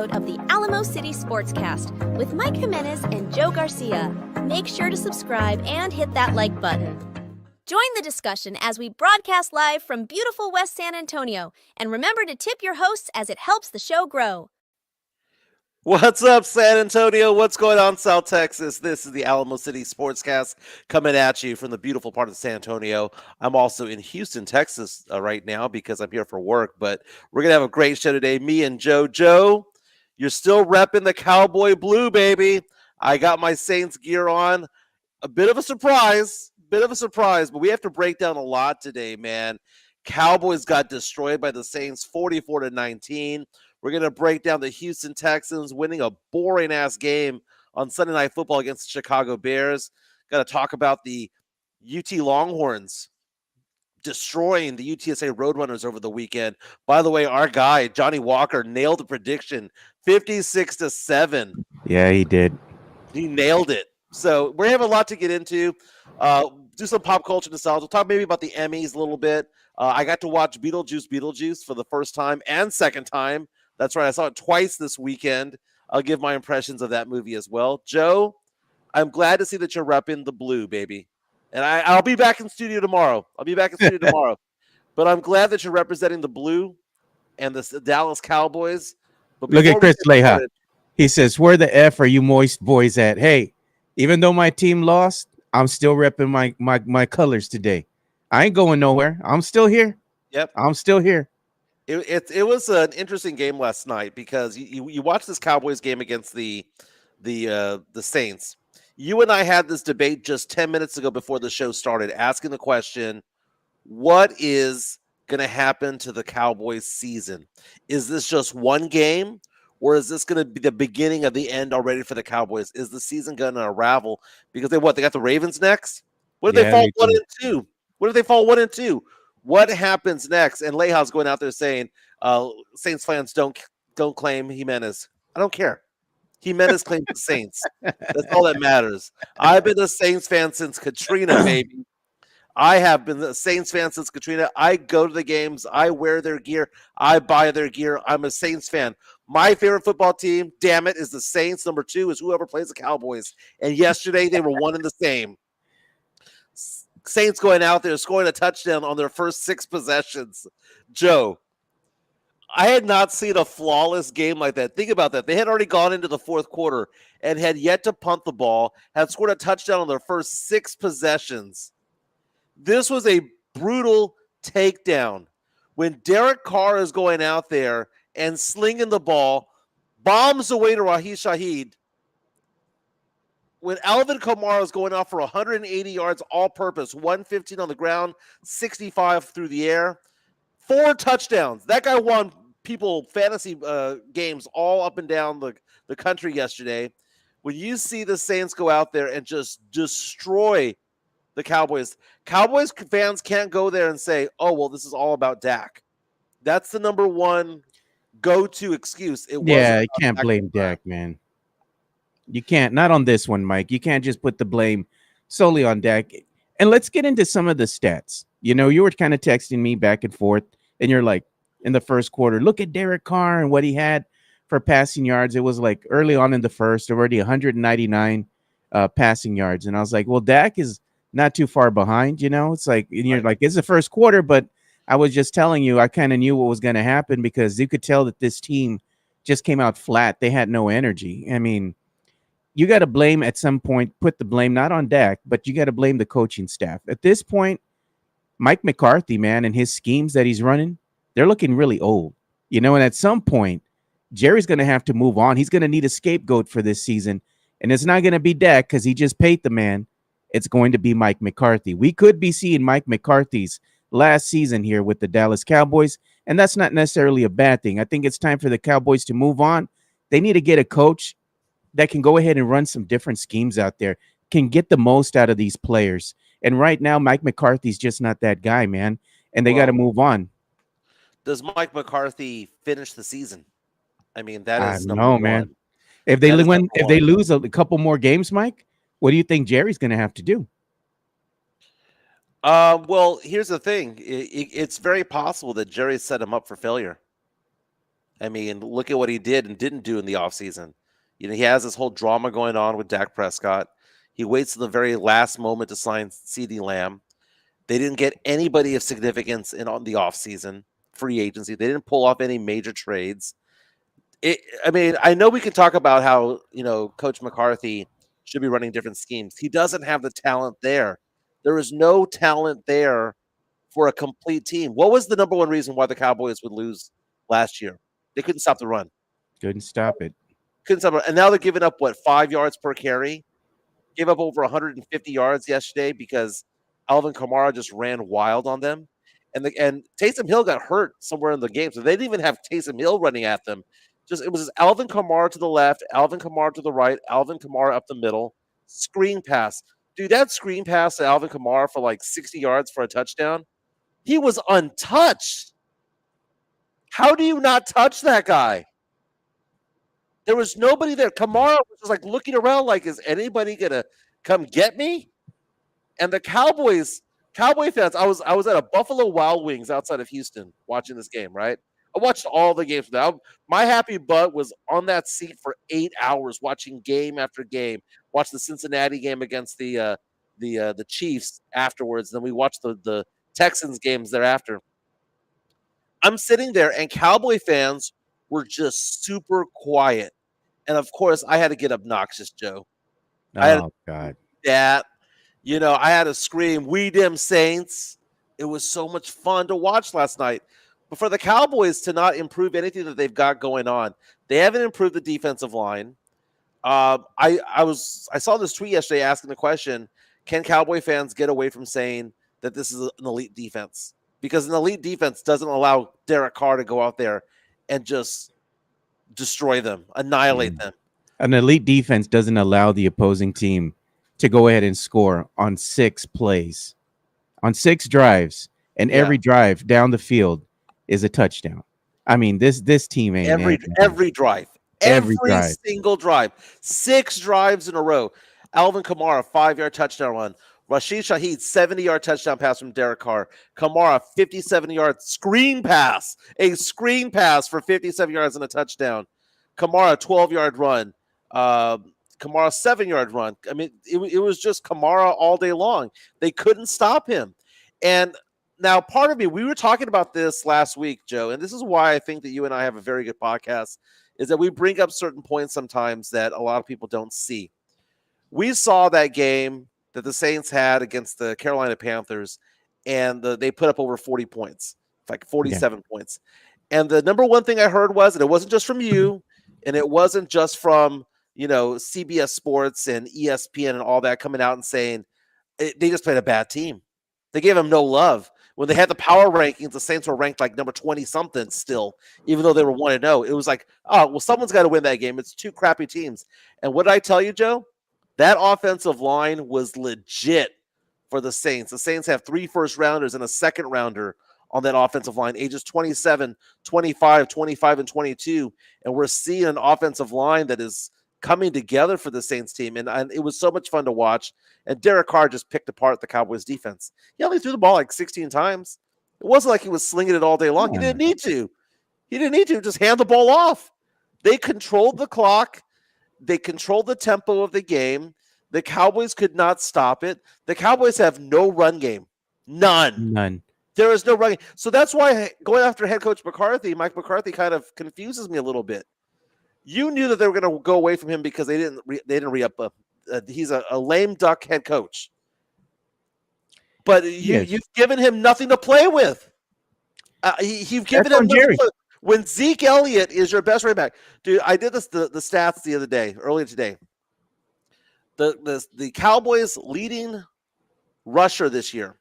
episode of the Alamo City Sportscast with Mike Jimenez and Joe Garcia. Make sure to subscribe and hit that like button. Join the discussion as we broadcast live from beautiful West San Antonio. And remember to tip your hosts as it helps the show grow. What's up, San Antonio? What's going on, South Texas? This is the Alamo City Sportscast coming at you from the beautiful part of San Antonio. I'm also in Houston, Texas right now because I'm here for work, but we're going to have a great show today. Me and Joe. Joe, you're still repping the Cowboy Blue, baby. I got my Saints gear on. A bit of a surprise, but we have to break down a lot today, man. Cowboys got destroyed by the Saints 44-19. We're going to break down the Houston Texans winning a boring-ass game on Sunday Night Football against the Chicago Bears. Got to talk about the UT Longhorns destroying the UTSA Roadrunners over the weekend. By the way, our guy, Johnny Walker, nailed the prediction 56-7. Yeah, he did. He nailed it. So we're going to have a lot to get into. Do some pop culture nostalgia. We'll talk maybe about the Emmys a little bit. I got to watch Beetlejuice for the first time and second time. That's right. I saw it twice this weekend. I'll give my impressions of that movie as well. Joe, I'm glad to see that you're repping the blue, baby. And I'll be back in studio tomorrow. But I'm glad that you're representing the blue and the Dallas Cowboys. But look at Chris Leha. He says, where the F are you moist boys at? Hey, even though my team lost, I'm still repping my colors today. I ain't going nowhere. I'm still here. Yep. I'm still here. It was an interesting game last night because you watch this Cowboys game against the Saints. You and I had this debate just 10 minutes ago before the show started, asking the question, what is going to happen to the Cowboys season? Is this just one game, or is this going to be the beginning of the end already for the Cowboys? Is the season going to unravel? Because they got the Ravens next? What if they fall 1-2? What if they fall 1-2? What happens next? And Leha's going out there saying, Saints fans don't claim Jimenez. I don't care. Jimenez claims the Saints. That's all that matters. I've been a Saints fan since Katrina, baby. I have been a Saints fan since Katrina. I go to the games. I wear their gear. I buy their gear. I'm a Saints fan. My favorite football team, damn it, is the Saints. Number 2 is whoever plays the Cowboys. And yesterday they were one and the same. Saints going out there scoring a touchdown on their first 6 possessions. Joe, I had not seen a flawless game like that. Think about that. They had already gone into the fourth quarter and had yet to punt the ball, had scored a touchdown on their first 6 possessions. This was a brutal takedown. When Derek Carr is going out there and slinging the ball, bombs away to Raheem Shaheed. When Alvin Kamara is going off for 180 yards all-purpose, 115 on the ground, 65 through the air, 4 touchdowns. That guy won people fantasy games all up and down the country yesterday. When you see the Saints go out there and just destroy the Cowboys fans can't go there and say, oh, well, this is all about Dak. That's the number one go-to excuse. You can't blame Dak, man. You can't, not on this one, Mike. You can't just put the blame solely on Dak. And let's get into some of the stats. You know, you were kind of texting me back and forth, and you're like, in the first quarter, look at Derek Carr and what he had for passing yards. It was like early on in the first, already 199 passing yards. And I was like, well, Dak is not too far behind, you know? It's like, and you're like, it's the first quarter, but I was just telling you, I kind of knew what was going to happen because you could tell that this team just came out flat. They had no energy. I mean, you got to blame at some point, put the blame not on Dak, but you got to blame the coaching staff. At this point, Mike McCarthy, man, and his schemes that he's running, they're looking really old, you know, and at some point, Jerry's going to have to move on. He's going to need a scapegoat for this season, and it's not going to be Dak because he just paid the man. It's going to be Mike McCarthy. We could be seeing Mike McCarthy's last season here with the Dallas Cowboys, and that's not necessarily a bad thing. I think it's time for the Cowboys to move on. They need to get a coach that can go ahead and run some different schemes out there, can get the most out of these players. And right now, Mike McCarthy's just not that guy, man. And they got to move on. Does Mike McCarthy finish the season? I mean, that is number one, man. If they lose a couple more games, Mike, what do you think Jerry's going to have to do? Well, here's the thing. It's very possible that Jerry set him up for failure. I mean, look at what he did and didn't do in the offseason. He has this whole drama going on with Dak Prescott. He waits to the very last moment to sign CeeDee Lamb. They didn't get anybody of significance on the offseason, free agency. They didn't pull off any major trades. I know we can talk about how, Coach McCarthy should be running different schemes. He doesn't have the talent there. There is no talent there for a complete team. What was the number one reason why the Cowboys would lose last year? They couldn't stop the run. Couldn't stop it. Couldn't stop it. And now they're giving up, 5 yards per carry? Gave up over 150 yards yesterday because Alvin Kamara just ran wild on them. And Taysom Hill got hurt somewhere in the game. So they didn't even have Taysom Hill running at them. It was Alvin Kamara to the left, Alvin Kamara to the right, Alvin Kamara up the middle, screen pass. Dude, that screen pass to Alvin Kamara for like 60 yards for a touchdown, he was untouched. How do you not touch that guy? There was nobody there. Kamara was just like looking around like, is anybody going to come get me? And the Cowboy fans, I was at a Buffalo Wild Wings outside of Houston watching this game, right? I watched all the games. My happy butt was on that seat for 8 hours watching game after game. Watched the Cincinnati game against the Chiefs afterwards. Then we watched the Texans games thereafter. I'm sitting there, and Cowboy fans were just super quiet. And, of course, I had to get obnoxious, Joe. God. That, I had to scream, "We dem Saints." It was so much fun to watch last night. But for the Cowboys to not improve anything that they've got going on, they haven't improved the defensive line. I saw this tweet yesterday asking the question, can Cowboy fans get away from saying that this is an elite defense? Because an elite defense doesn't allow Derek Carr to go out there and just destroy them, annihilate them. An elite defense doesn't allow the opposing team to go ahead and score on 6 plays, on 6 drives, and every drive down the field is a touchdown. I mean, this team ain't every drive. Every single drive. 6 drives in a row. Alvin Kamara, 5-yard touchdown run. Rashid Shaheed, 70-yard touchdown pass from Derek Carr. Kamara, 57-yard screen pass. A screen pass for 57 yards and a touchdown. Kamara, 12-yard run. Kamara, 7-yard run. I mean, it was just Kamara all day long. They couldn't stop him. And now, part of me, we were talking about this last week, Joe, and this is why I think that you and I have a very good podcast, is that we bring up certain points sometimes that a lot of people don't see. We saw that game that the Saints had against the Carolina Panthers, and they put up over 40 points, like 47 points. And the number one thing I heard was, and it wasn't just from you, and it wasn't just from, CBS Sports and ESPN and all that coming out and saying they just played a bad team. They gave them no love. When they had the power rankings, the Saints were ranked like number 20-something still, even though they were 1-0. It was like, oh, well, someone's got to win that game. It's 2 crappy teams. And what did I tell you, Joe? That offensive line was legit for the Saints. The Saints have 3 first-rounders and a second-rounder on that offensive line, ages 27, 25, 25, and 22. And we're seeing an offensive line that is coming together for the Saints team. And it was so much fun to watch. And Derek Carr just picked apart the Cowboys defense. He only threw the ball like 16 times. It wasn't like he was slinging it all day long. He didn't need to. Just hand the ball off. They controlled the clock. They controlled the tempo of the game. The Cowboys could not stop it. The Cowboys have no run game. None. There is no run game. So that's why going after head coach McCarthy, Mike McCarthy, kind of confuses me a little bit. You knew that they were going to go away from him because they didn't re-up. He's a lame duck head coach. But you've given him nothing to play with. You've given him nothing to play with. When Zeke Elliott is your best running back. Dude, I did the stats the other day, earlier today. The Cowboys' leading rusher this year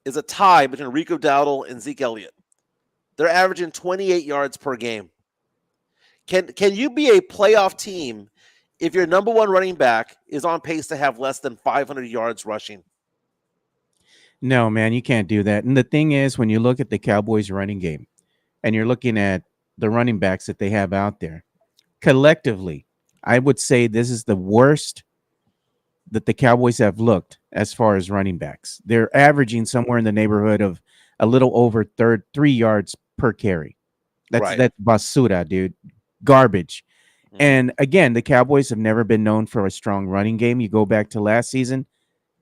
is a tie between Rico Dowdle and Zeke Elliott. They're averaging 28 yards per game. Can you be a playoff team if your number one running back is on pace to have less than 500 yards rushing? No, man, you can't do that. And the thing is, when you look at the Cowboys running game and you're looking at the running backs that they have out there, collectively, I would say this is the worst that the Cowboys have looked as far as running backs. They're averaging somewhere in the neighborhood of a little over 3 yards per carry. Right. That's basura, dude. Garbage. Mhm. And again, the Cowboys have never been known for a strong running game. You go back to last season,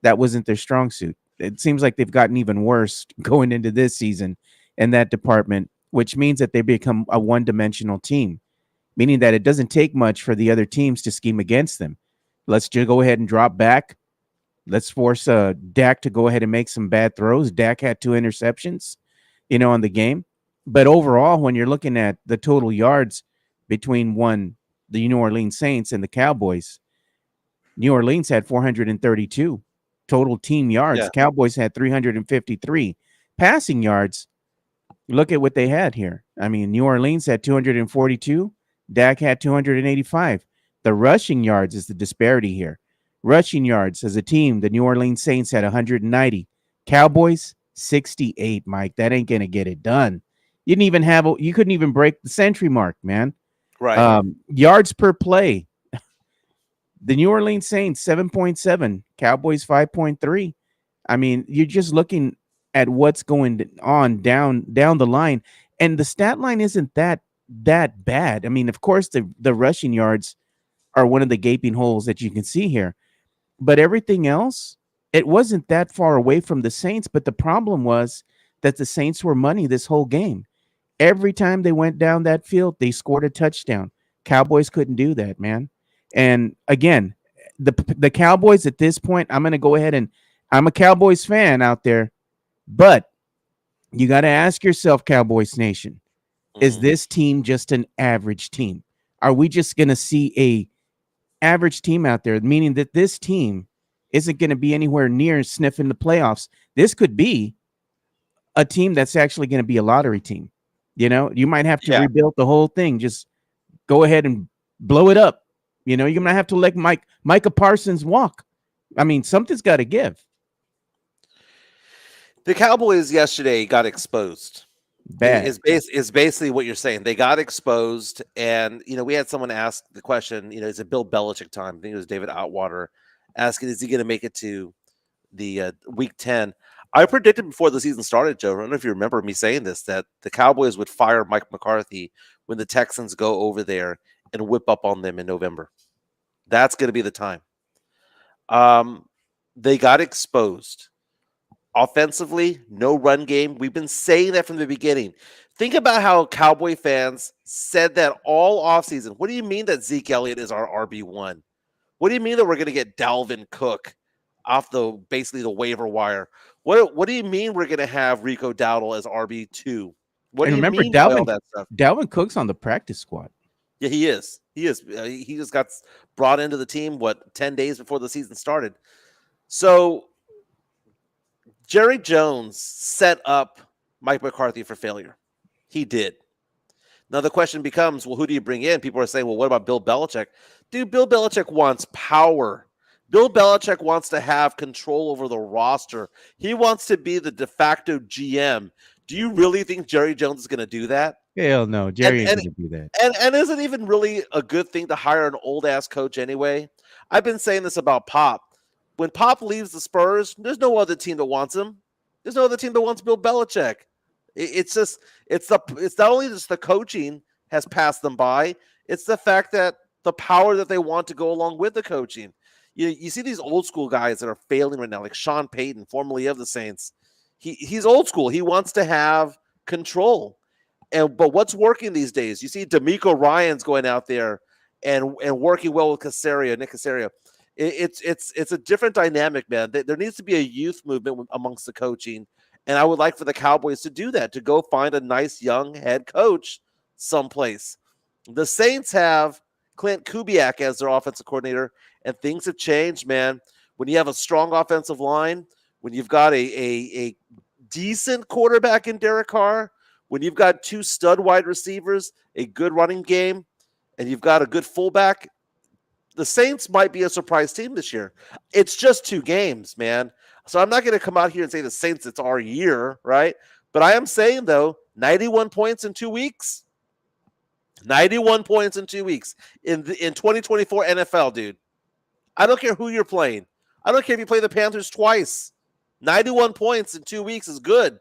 that wasn't their strong suit. It seems like they've gotten even worse going into this season in that department, which means that they become a one-dimensional team, meaning that it doesn't take much for the other teams to scheme against them. Let's just go ahead and drop back. Let's force Dak to go ahead and make some bad throws. Dak had 2 interceptions, on the game. But overall, when you're looking at the total yards between the New Orleans Saints and the Cowboys, New Orleans had 432 total team yards. Yeah. Cowboys had 353 passing yards. Look at what they had here. I mean, New Orleans had 242. Dak had 285. The rushing yards is the disparity here. Rushing yards as a team, the New Orleans Saints had 190. Cowboys 68. Mike, that ain't gonna get it done. You couldn't even break the century mark, man. Right. Yards per play. The New Orleans Saints 7.7, Cowboys 5.3. I mean, you're just looking at what's going on down the line, and the stat line isn't that bad. I mean, of course, the rushing yards are one of the gaping holes that you can see here, but everything else, it wasn't that far away from the Saints. But the problem was that the Saints were money this whole game. Every time they went down that field, they scored a touchdown. Cowboys couldn't do that, man. And again, the Cowboys at this point, I'm going to go ahead and I'm a Cowboys fan out there, but you got to ask yourself, Cowboys Nation, is this team just an average team? Are we just going to see a average team out there, meaning that this team isn't going to be anywhere near sniffing the playoffs? This could be a team that's actually going to be a lottery team. You might have to rebuild the whole thing. Just go ahead and blow it up. You're going to have to let Micah Parsons walk. I mean, something's got to give. The Cowboys yesterday got exposed. Bad. Is basically what you're saying. They got exposed, and we had someone ask the question. Is it Bill Belichick time? I think it was David Outwater asking, "Is he going to make it to the Week 10?" I predicted before the season started, Joe. I don't know if you remember me saying this, that the Cowboys would fire Mike McCarthy when the Texans go over there and whip up on them in November. That's going to be the time. They got exposed. Offensively, no run game. We've been saying that from the beginning. Think about how Cowboy fans said that all offseason. What do you mean that Zeke Elliott is our RB1? What do you mean that we're going to get Dalvin Cook off basically the waiver wire? What do you mean we're going to have Rico Dowdle as RB2? What do you mean by all that stuff? Dalvin Cook's on the practice squad. Yeah, he is. He is. He just got brought into the team, 10 days before the season started. So Jerry Jones set up Mike McCarthy for failure. He did. Now the question becomes, well, who do you bring in? People are saying, well, what about Bill Belichick? Dude, Bill Belichick wants power. Bill Belichick wants to have control over the roster. He wants to be the de facto GM. Do you really think Jerry Jones is going to do that? Hell no, Jerry ain't going to do that. And is it even really a good thing to hire an old-ass coach anyway? I've been saying this about Pop. When Pop leaves the Spurs, there's no other team that wants him. There's no other team that wants Bill Belichick. It's not only just the coaching has passed them by, it's the fact that the power that they want to go along with the coaching. You see these old school guys that are failing right now, like Sean Payton, formerly of the Saints. He's old school. He wants to have control. But what's working these days? You see DeMeco Ryans going out there and working well with Nick Caserio. It's a different dynamic, man. There needs to be a youth movement amongst the coaching, and I would like for the Cowboys to do that, to go find a nice young head coach someplace. The Saints have Clint Kubiak as their offensive coordinator, and things have changed, man. When you have a strong offensive line, when you've got a decent quarterback in Derek Carr, when you've got 2 stud wide receivers, a good running game, and you've got a good fullback, the Saints might be a surprise team this year. It's just 2 games, man. So I'm not going to come out here and say the Saints, it's our year, right? But I am saying, though, 91 points in 2 weeks. 91 points in 2 weeks in 2024 NFL, dude. I don't care who you're playing. I don't care if you play the Panthers twice. 91 points in 2 weeks is good.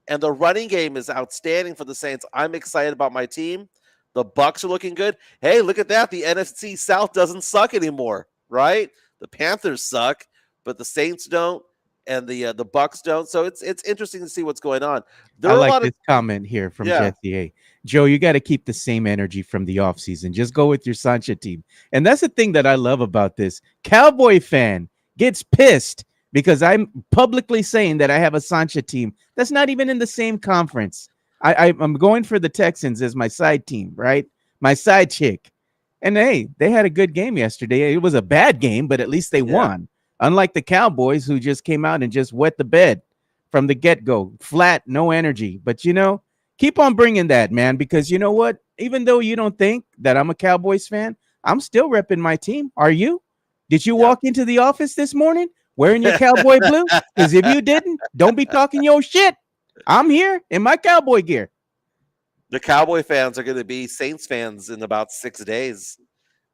And the running game is outstanding for the Saints. I'm excited about my team. The Bucs are looking good. Hey, look at that. The NFC South doesn't suck anymore, right? The Panthers suck, but the Saints don't, and the Bucs don't. So it's interesting to see what's going on. I like this comment here from Jesse A. Joe, you got to keep the same energy from the offseason. Just go with your Sancha team. And that's the thing that I love about this. Cowboy fan gets pissed because I'm publicly saying that I have a Sancha team that's not even in the same conference. I'm going for the Texans as my side team, right? My side chick. And hey, they had a good game yesterday. It was a bad game, but at least they won. Unlike the Cowboys, who just came out and just wet the bed from the get-go. Flat, no energy. But, keep on bringing that, man, because you know what? Even though you don't think that I'm a Cowboys fan, I'm still repping my team. Are you? Did you walk into the office this morning wearing your Cowboy blue? Because if you didn't, don't be talking your shit. I'm here in my Cowboy gear. The Cowboy fans are going to be Saints fans in about 6 days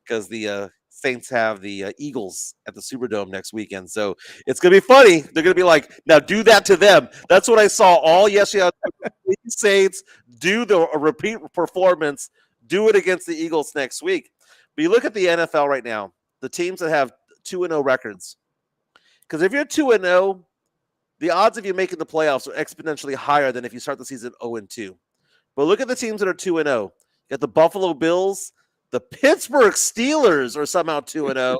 because the Saints have the Eagles at the Superdome next weekend. So it's going to be funny. They're going to be like, now do that to them. That's what I saw all yesterday. Saints do a repeat performance, do it against the Eagles next week. But you look at the NFL right now, the teams that have 2-0 records. Because if you're 2-0, the odds of you making the playoffs are exponentially higher than if you start the season 0-2. But look at the teams that are 2-0. You got the Buffalo Bills, the Pittsburgh Steelers are somehow 2-0,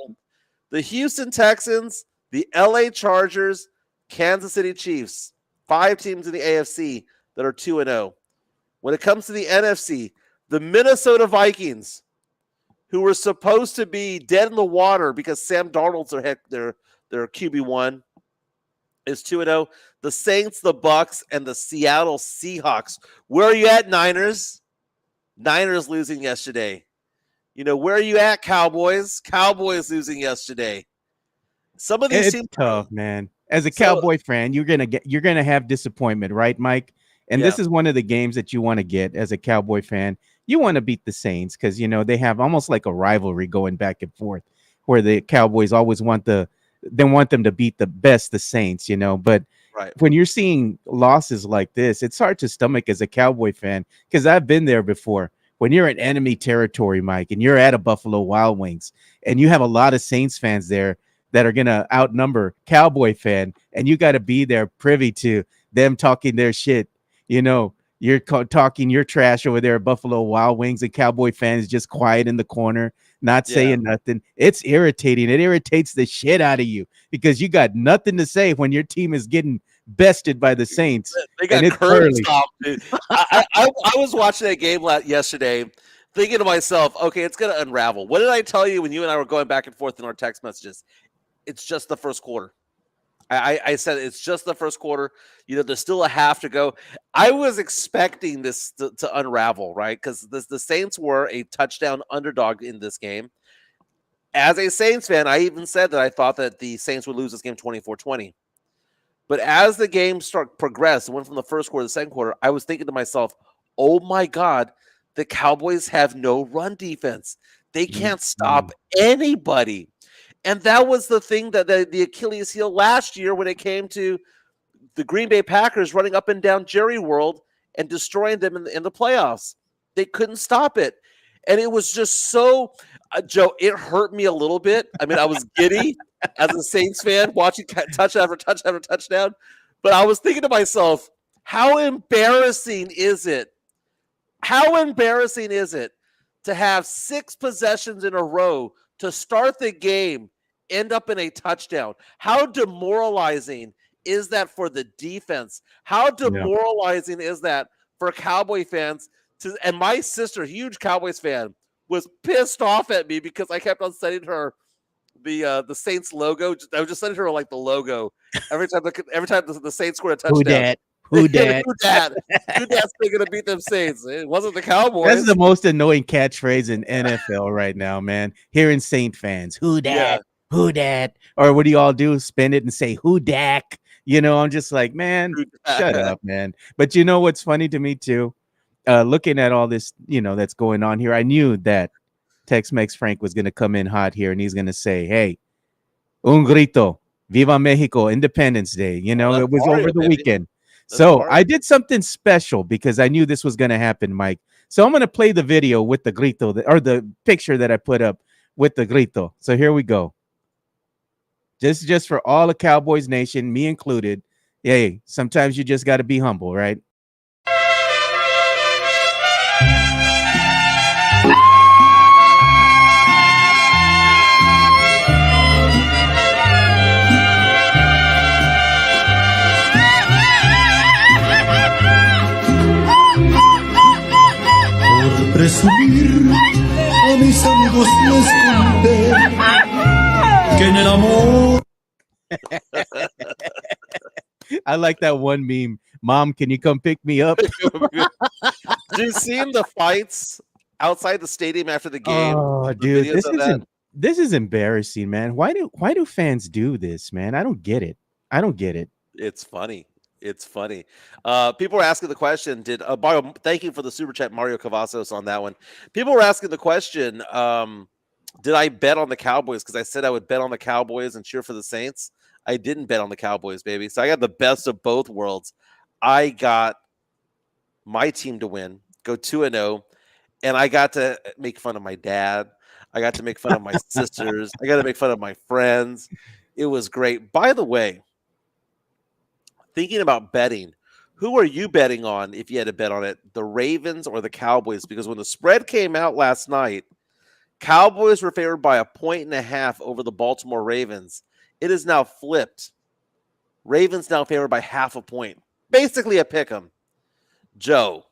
the Houston Texans, the LA Chargers, Kansas City Chiefs. 5 teams in the AFC that are 2-0. When it comes to the NFC, the Minnesota Vikings, who were supposed to be dead in the water because Sam Darnold's their QB1, is 2-0. The Saints, the Bucs, and the Seattle Seahawks. Where are you at, Niners? Niners losing yesterday. Where are you at, Cowboys? Cowboys losing yesterday. Some of these seem tough, man. As a Cowboy fan, you're gonna have disappointment, right, Mike? And this is one of the games that you want to get as a Cowboy fan. You want to beat the Saints because they have almost like a rivalry going back and forth, where the Cowboys always want them to beat the Saints, But when you're seeing losses like this, it's hard to stomach as a Cowboy fan because I've been there before. When you're in enemy territory, Mike, and you're at a Buffalo Wild Wings, and you have a lot of Saints fans there that are going to outnumber Cowboy fan, and you got to be there privy to them talking their shit. You're talking your trash over there at Buffalo Wild Wings, and Cowboy fans just quiet in the corner, not saying nothing. It's irritating. It irritates the shit out of you because you got nothing to say when your team is getting bested by the Saints. They got curb stomped, dude. I was watching that game yesterday thinking to myself, okay, it's going to unravel. What did I tell you when you and I were going back and forth in our text messages? It's just the first quarter. I said it's just the first quarter. There's still a half to go. I was expecting this to unravel, right? Because the Saints were a touchdown underdog in this game. As a Saints fan, I even said that I thought that the Saints would lose this game 24-20. But as the game progressed, went from the first quarter to the second quarter, I was thinking to myself, oh my God, the Cowboys have no run defense. They can't stop anybody. And that was the thing that the Achilles heel last year when it came to the Green Bay Packers running up and down Jerry World and destroying them in the playoffs. They couldn't stop it. And it was just so, Joe, it hurt me a little bit. I mean, I was giddy as a Saints fan watching touchdown after touchdown after touchdown. But I was thinking to myself, how embarrassing is it? How embarrassing is it to have 6 possessions in a row to start the game end up in a touchdown? How demoralizing is that for the defense? How demoralizing is that for Cowboy fans? And my sister, huge Cowboys fan, was pissed off at me because I kept on sending her the Saints logo. I was just sending her like the logo every time the Saints scored a touchdown. Who dat? Who dat's going to beat them Saints? It wasn't the Cowboys. That's the most annoying catchphrase in NFL right now, man. Hearing Saint fans, who dat? Yeah. Who dat? Or what do you all do? Spin it and say, who dak? I'm just like, man, shut up, man. But what's funny to me too? Looking at all this, that's going on here, I knew that Tex-Mex Frank was going to come in hot here, and he's going to say, hey, un grito, viva Mexico, Independence Day. It was over the weekend. So smart. I did something special because I knew this was going to happen, Mike. So I'm going to play the video with the grito or the picture that I put up with the grito. So here we go. Just for all of Cowboys Nation, me included. Hey, sometimes you just got to be humble, right? Por presumir a mis amigos les conté que en el amor. I like that one meme. Mom, can you come pick me up? Do you see the fights outside the stadium after the game? Oh, The dude, videos of this is embarrassing, man. Why do fans do this, man? I don't get it. I don't get it. It's funny. It's funny. People were asking the question, thank you for the super chat, Mario Cavazos, on that one. People were asking the question, did I bet on the Cowboys? Because I said I would bet on the Cowboys and cheer for the Saints. I didn't bet on the Cowboys, baby. So I got the best of both worlds. I got my team to win, go 2-0, and I got to make fun of my dad. I got to make fun of my sisters. I got to make fun of my friends. It was great. By the way, thinking about betting, who are you betting on if you had to bet on it, the Ravens or the Cowboys? Because when the spread came out last night, Cowboys were favored by 1.5 over the Baltimore Ravens. It is now flipped. Ravens now favored by 0.5 point. Basically a pick 'em. Joe,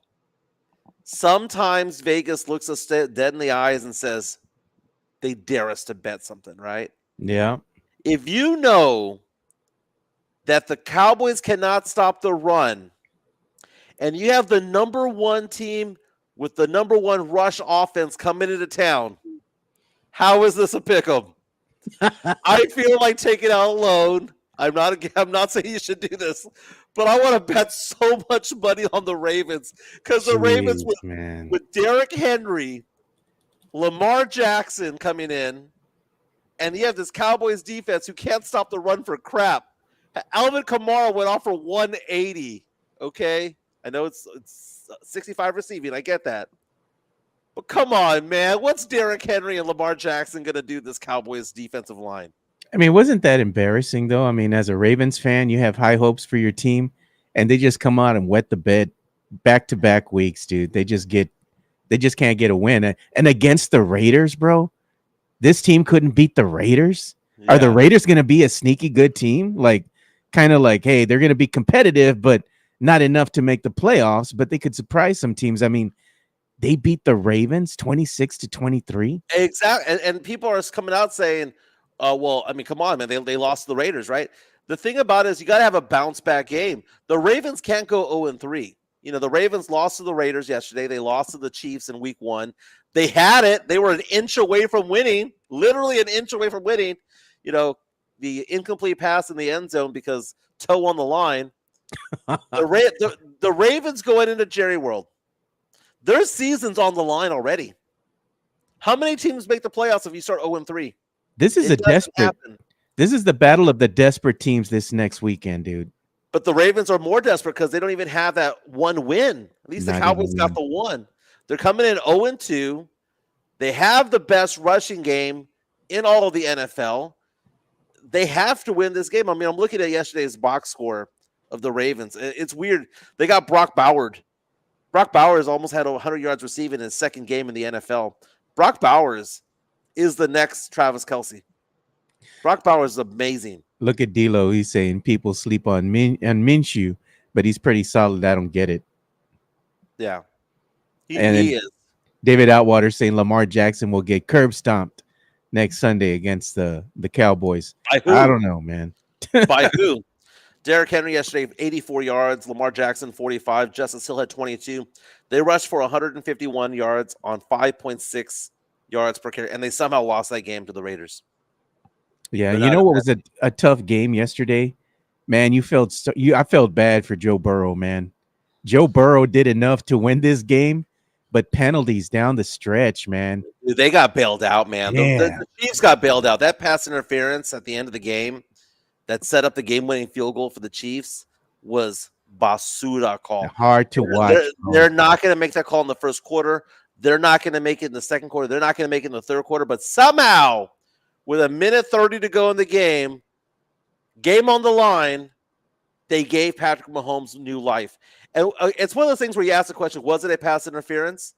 sometimes Vegas looks us dead in the eyes and says, they dare us to bet something, right? Yeah. If you know that the Cowboys cannot stop the run, and you have the number one team with the number one rush offense coming into town, how is this a pick 'em? I feel like taking out a loan. I'm not saying you should do this, but I want to bet so much money on the Ravens because the Ravens with Derrick Henry, Lamar Jackson coming in, and you have this Cowboys defense who can't stop the run for crap. Alvin Kamara went off for 180. Okay, I know it's 65 receiving. I get that. But come on, man. What's Derrick Henry and Lamar Jackson going to do this Cowboys defensive line? I mean, wasn't that embarrassing, though? I mean, as a Ravens fan, you have high hopes for your team, and they just come out and wet the bed back-to-back weeks, dude. They just can't get a win. And against the Raiders, bro, this team couldn't beat the Raiders? Yeah. Are the Raiders going to be a sneaky good team? Like, kind of like, hey, they're going to be competitive, but not enough to make the playoffs, but they could surprise some teams. I mean, they beat the Ravens 26-23. Exactly. And people are coming out saying, well, I mean, come on, man. They lost to the Raiders, right? The thing about it is you got to have a bounce back game. The Ravens can't go 0-3. You know, the Ravens lost to the Raiders yesterday. They lost to the Chiefs in week 1. They had it. They were an inch away from winning, literally an inch away from winning. You know, the incomplete pass in the end zone because toe on the line. The Ravens going into Jerry World. Their season's on the line already. How many teams make the playoffs if you start 0-3? This is This is the battle of the desperate teams this next weekend, dude. But the Ravens are more desperate because they don't even have that one win. At least the Cowboys got the one. They're coming in 0-2. They have the best rushing game in all of the NFL. They have to win this game. I mean, I'm looking at yesterday's box score of the Ravens. It's weird. They got Brock Bowers. Brock Bowers almost had 100 yards receiving in his second game in the NFL. Brock Bowers is the next Travis Kelce. Brock Bowers is amazing. Look at D'Lo. He's saying people sleep on Minshew, but he's pretty solid. I don't get it. Yeah. He is. David Outwater saying Lamar Jackson will get curb stomped next Sunday against the Cowboys. By who? I don't know, man. By who? Derrick Henry yesterday, 84 yards. Lamar Jackson, 45. Justice Hill had 22. They rushed for 151 yards on 5.6 yards per carry, and they somehow lost that game to the Raiders. Yeah, you know what was a tough game yesterday? Man, I felt bad for Joe Burrow, man. Joe Burrow did enough to win this game, but penalties down the stretch, man. Dude, they got bailed out, man. Yeah. The Chiefs got bailed out. That pass interference at the end of the game that set up the game-winning field goal for the Chiefs was basura call. Hard to watch. They're not going to make that call in the first quarter. They're not going to make it in the second quarter. They're not going to make it in the third quarter. But somehow, with a minute 30 to go in the game on the line, they gave Patrick Mahomes new life. And it's one of those things where you ask the question, was it a pass interference?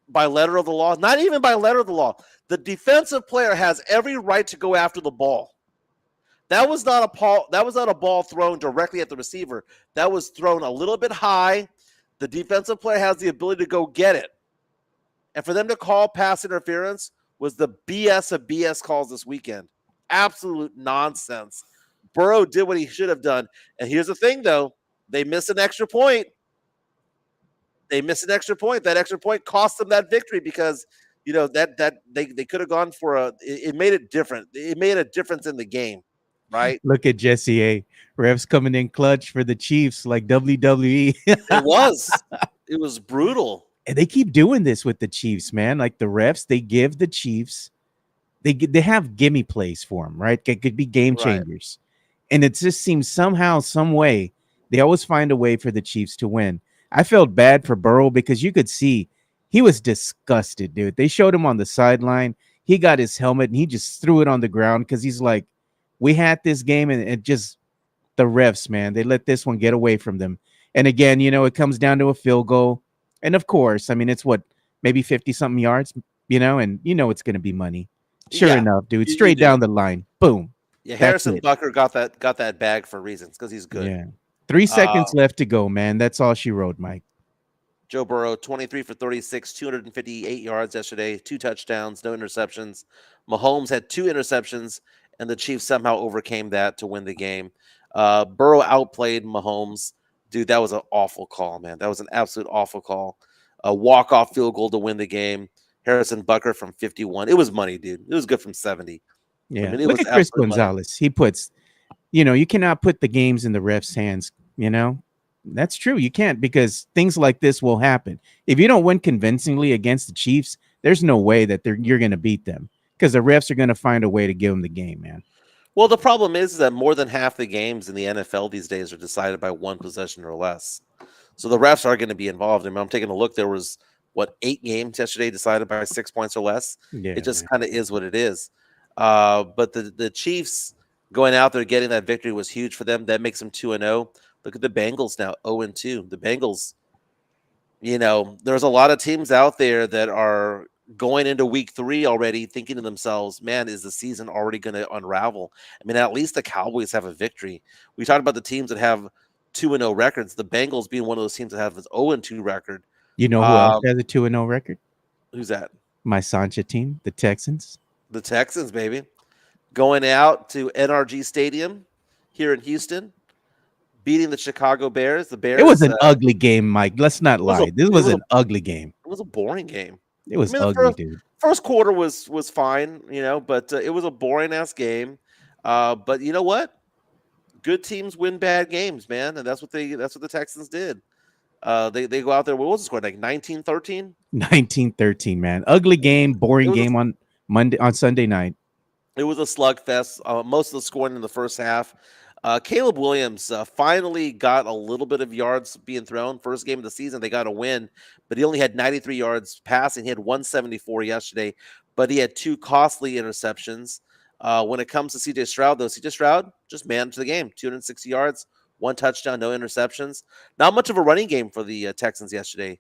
By letter of the law? Not even by letter of the law. The defensive player has every right to go after the ball. That was not a ball thrown directly at the receiver. That was thrown a little bit high. The defensive player has the ability to go get it. And for them to call pass interference was the BS of BS calls this weekend. Absolute nonsense. Burrow did what he should have done. And here's the thing, though. They missed an extra point. That extra point cost them that victory because, that they could have gone for it made it different. It made a difference in the game, right? Look at Jesse A. Refs coming in clutch for the Chiefs like WWE. It was brutal. And they keep doing this with the Chiefs, man. Like the refs, they give the Chiefs, they have gimme plays for them, right? It could be game changers. Right. And it just seems somehow, some way, they always find a way for the Chiefs to win. I felt bad for Burrow because you could see he was disgusted, dude. They showed him on the sideline. He got his helmet and he just threw it on the ground because he's like, we had this game and it just, the refs, man, they let this one get away from them. And again, it comes down to a field goal. And of course, I mean, it's maybe 50-something yards, and it's going to be money. Sure enough, dude, straight down the line. Boom. Yeah, Harrison Butker got that bag for reasons because he's good. Yeah. 3 seconds left to go, man. That's all she wrote, Mike. Joe Burrow, 23 for 36, 258 yards yesterday, 2 touchdowns, no interceptions. Mahomes had 2 interceptions, and the Chiefs somehow overcame that to win the game. Burrow outplayed Mahomes. Dude, that was an awful call, man. That was an absolute awful call. A walk-off field goal to win the game. Harrison Butker from 51. It was money, dude. It was good from 70. Yeah. Look at Chris Gonzalez. Money. He puts, you cannot put the games in the refs' hands, That's true. You can't because things like this will happen. If you don't win convincingly against the Chiefs, there's no way that you're going to beat them because the refs are going to find a way to give them the game, man. Well, the problem is that more than half the games in the NFL these days are decided by 1 possession or less. So the refs are going to be involved. I mean, I'm taking a look. There was, 8 games yesterday decided by 6 points or less? Yeah, it just kind of is what it is. But the Chiefs going out there getting that victory was huge for them. That makes them 2-0. Look at the Bengals now, 0-2. The Bengals, there's a lot of teams out there that are going into week 3 already thinking to themselves, man, is the season already going to unravel? I mean, at least the Cowboys have a victory. We talked about the teams that have 2-0 records, the Bengals being one of those teams that have this 0-2 record. You know who else has a 2-0 record? Who's that? My Sancha team, the Texans. The Texans, baby. Going out to NRG Stadium here in Houston, beating the Chicago Bears. The Bears. It was an ugly game, Mike. Let's not lie. This was an ugly game. It was a boring game. It was ugly, dude. First quarter was fine, but it was a boring ass game. But you know what? Good teams win bad games, man, and that's what the Texans did. They go out there. What was the score? Like 19-13? 19-13, man. Ugly game, boring game on Sunday night. It was a slugfest. Most of the scoring in the first half. Caleb Williams finally got a little bit of yards being thrown. First game of the season, they got a win, but he only had 93 yards passing. He had 174 yesterday, but he had 2 costly interceptions. When it comes to C.J. Stroud, though, C.J. Stroud just managed the game. 260 yards, 1 touchdown, no interceptions. Not much of a running game for the Texans yesterday.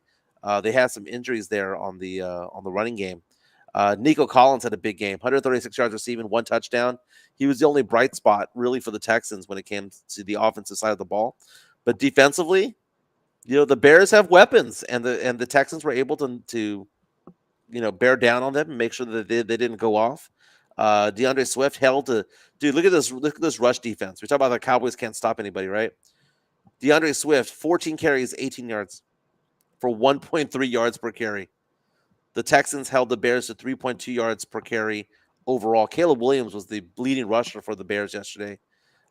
They had some injuries there on the running game. Nico Collins had a big game, 136 yards receiving, 1 touchdown. He was the only bright spot really for the Texans when it came to the offensive side of the ball. But defensively, the Bears have weapons, and the Texans were able to bear down on them and make sure that they didn't go off. DeAndre Swift held to dude. Look at this rush defense. We talk about the Cowboys can't stop anybody, right? DeAndre Swift, 14 carries, 18 yards for 1.3 yards per carry. The Texans held the Bears to 3.2 yards per carry overall. Caleb Williams was the leading rusher for the Bears yesterday.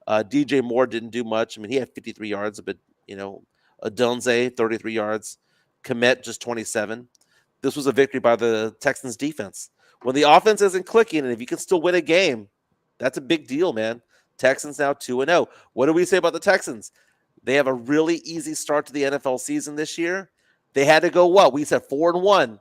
DJ Moore didn't do much. I mean, he had 53 yards, but Adonze 33 yards, Kmet just 27. This was a victory by the Texans defense. When the offense isn't clicking, and if you can still win a game, that's a big deal, man. Texans now 2-0. What do we say about the Texans? They have a really easy start to the NFL season this year. They had to go what? We said 4-1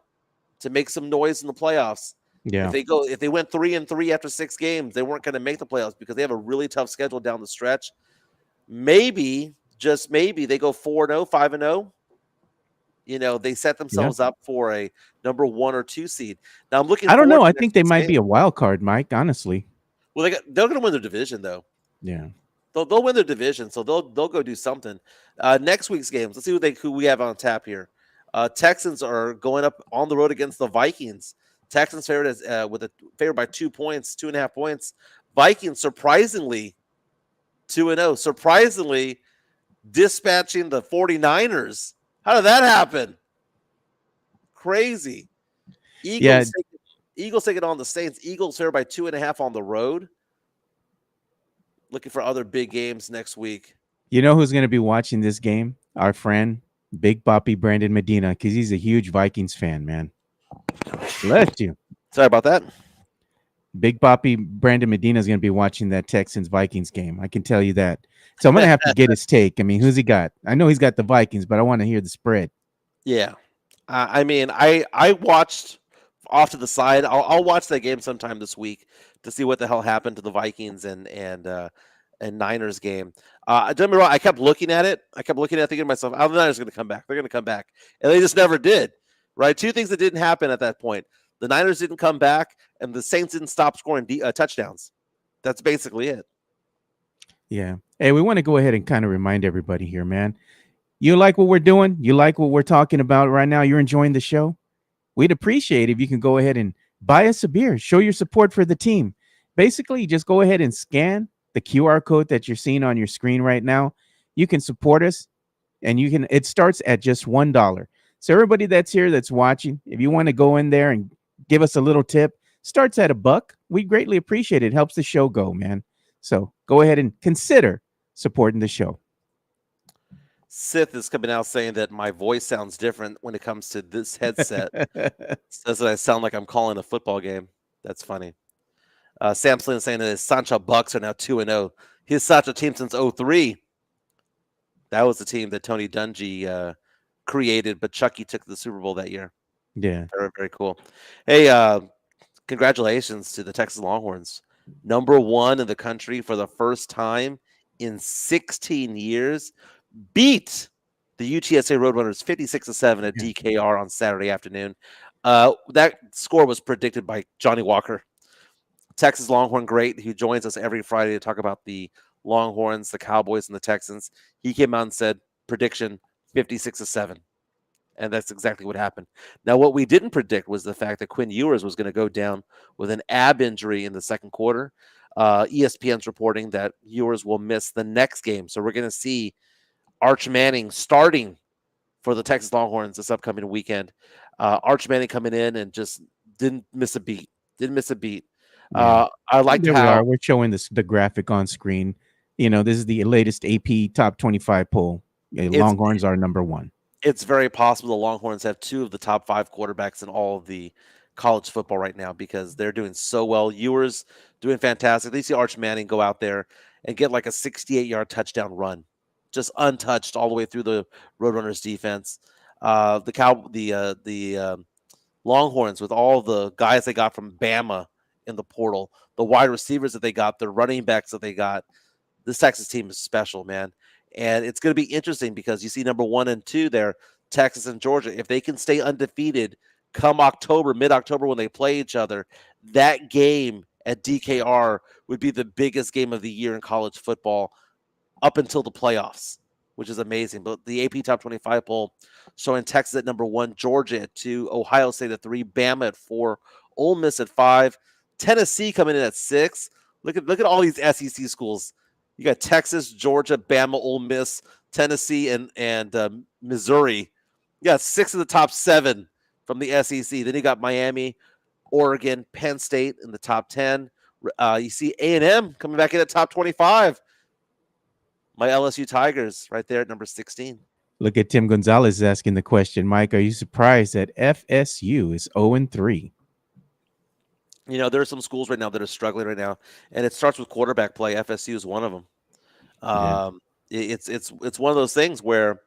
to make some noise in the playoffs. Yeah. If they went 3-3 after 6 games, they weren't going to make the playoffs because they have a really tough schedule down the stretch. Maybe, just maybe, they go 4-0, 5-0. They set themselves up for a number 1 or 2 seed. Now I'm looking. I don't know. I to think they next might game. be a wild card, Mike. Honestly. Well, they're going to win their division though. Yeah. They'll win their division, so they'll go do something. Next week's games. Let's see who we have on tap here. Texans are going up on the road against the Vikings. Texans favored favored by 2 points, 2.5 points. Vikings surprisingly 2-0. Surprisingly dispatching the 49ers. How did that happen? Crazy. Eagles taking on the Saints. Eagles favored by 2.5 on the road. Looking for other big games next week. You know who's going to be watching this game? Our friend, Big Papi Brandon Medina, because he's a huge Vikings fan, man. Bless you. Sorry about that. Big Papi Brandon Medina is going to be watching that Texans-Vikings game. I can tell you that. So I'm going to have to get his take. I mean, who's he got? I know he's got the Vikings, but I want to hear the spread. Yeah. I watched off to the side. I'll watch that game sometime this week to see what the hell happened to the Vikings and Niners game. Don't get me wrong, I kept looking at it. Thinking to myself, oh, the Niners are going to come back. They're going to come back. And they just never did, right? 2 things that didn't happen at that point. The Niners didn't come back, and the Saints didn't stop scoring touchdowns. That's basically it. Yeah. Hey, we want to go ahead and kind of remind everybody here, man. You like what we're doing? You like what we're talking about right now? You're enjoying the show? We'd appreciate if you can go ahead and buy us a beer. Show your support for the team. Basically, just go ahead and scan the QR code that you're seeing on your screen right now. You can support us, and it starts at just $1. So everybody that's here that's watching, if you want to go in there and give us a little tip, starts at $1. We greatly appreciate it. It helps the show go, man. So go ahead and consider supporting the show. Sith is coming out saying that my voice sounds different when it comes to this headset. Says that I sound like I'm calling a football game. That's funny. Sam Slynn is saying that his Sancho Bucks are now 2-0. His Sancho team since 2003. That was the team that Tony Dungy created, but Chucky took the Super Bowl that year. Yeah. Very, very cool. Hey, congratulations to the Texas Longhorns. Number 1 in the country for the first time in 16 years. Beat the UTSA Roadrunners 56-7 at DKR on Saturday afternoon. That score was predicted by Johnny Walker, Texas Longhorn great, who joins us every Friday to talk about the Longhorns, the Cowboys, and the Texans. He came out and said, prediction 56-7. And that's exactly what happened. Now, what we didn't predict was the fact that Quinn Ewers was going to go down with an ab injury in the second quarter. ESPN's reporting that Ewers will miss the next game. So we're going to see Arch Manning starting for the Texas Longhorns this upcoming weekend. Arch Manning coming in and just didn't miss a beat. Yeah. I liked how we're showing the graphic on screen. This is the latest AP top 25 poll. Longhorns are number 1. It's very possible the Longhorns have 2 of the top 5 quarterbacks in all of the college football right now because they're doing so well. Ewers doing fantastic. They see Arch Manning go out there and get like a 68-yard touchdown run, just untouched all the way through the Roadrunners defense. The Longhorns, with all the guys they got from Bama in the portal, the wide receivers that they got, the running backs that they got, this Texas team is special, man. And it's going to be interesting because you see number 1 and 2 there, Texas and Georgia. If they can stay undefeated come October, mid-October when they play each other, that game at DKR would be the biggest game of the year in college football up until the playoffs, which is amazing. But the AP Top 25 poll showing Texas at number 1, Georgia at 2, Ohio State at 3, Bama at 4, Ole Miss at 5, Tennessee coming in at 6. Look at all these SEC schools. You got Texas, Georgia, Bama, Ole Miss, Tennessee, and Missouri. You got 6 of the top 7 from the SEC. Then you got Miami, Oregon, Penn State in the top 10. You see A&M coming back in at top 25. My LSU Tigers right there at number 16. Look at Tim Gonzalez asking the question, Mike, are you surprised that FSU is 0-3? There are some schools right now that are struggling right now, and it starts with quarterback play. FSU is one of them. It's one of those things where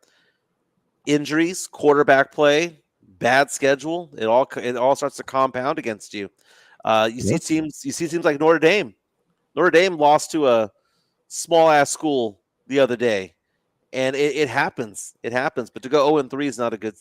injuries, quarterback play, bad schedule, it all starts to compound against you. Yep. You see teams like Notre Dame. Notre Dame lost to a small ass school the other day, and it happens. It happens. But to go 0-3 is not a good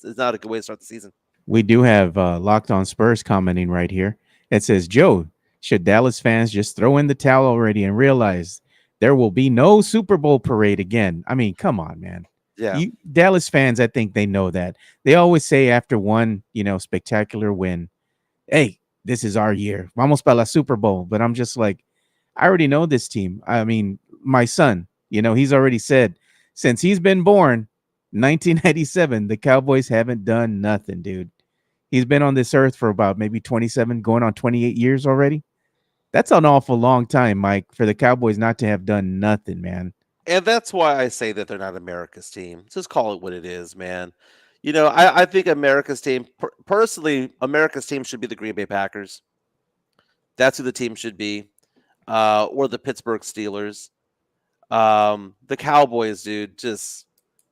way to start the season. We do have Locked On Spurs commenting right here. It says, Joe, should Dallas fans just throw in the towel already and realize there will be no Super Bowl parade again? I mean, come on, man. Yeah. Dallas fans, I think they know that. They always say after one, spectacular win, hey, this is our year. Vamos para la Super Bowl. But I'm just like, I already know this team. I mean, my son, he's already said since he's been born, 1997, the Cowboys haven't done nothing, dude. He's been on this earth for about maybe 27, going on 28 years already. That's an awful long time, Mike, for the Cowboys not to have done nothing, man. And that's why I say that they're not America's team. Just call it what it is, man. I think America's team, personally, America's team should be the Green Bay Packers. That's who the team should be, or the Pittsburgh Steelers. The Cowboys, dude, just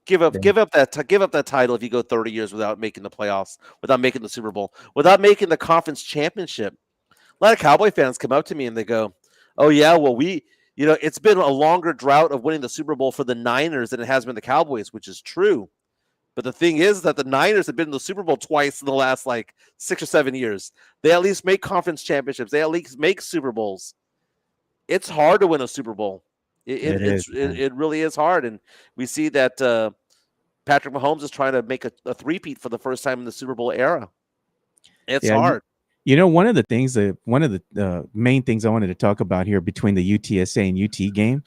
give up that title if you go 30 years without making the playoffs, without making the Super Bowl, without making the conference championship. A lot of Cowboy fans come up to me and they go, "Oh yeah, well it's been a longer drought of winning the Super Bowl for the Niners than it has been the Cowboys," which is true. But the thing is that the Niners have been in the Super Bowl twice in the last 6 or 7 years. They at least make conference championships. They at least make Super Bowls. It's hard to win a Super Bowl. It really is hard. And we see that Patrick Mahomes is trying to make a three-peat for the first time in the Super Bowl era. It's hard. One of the main things I wanted to talk about here between the UTSA and UT game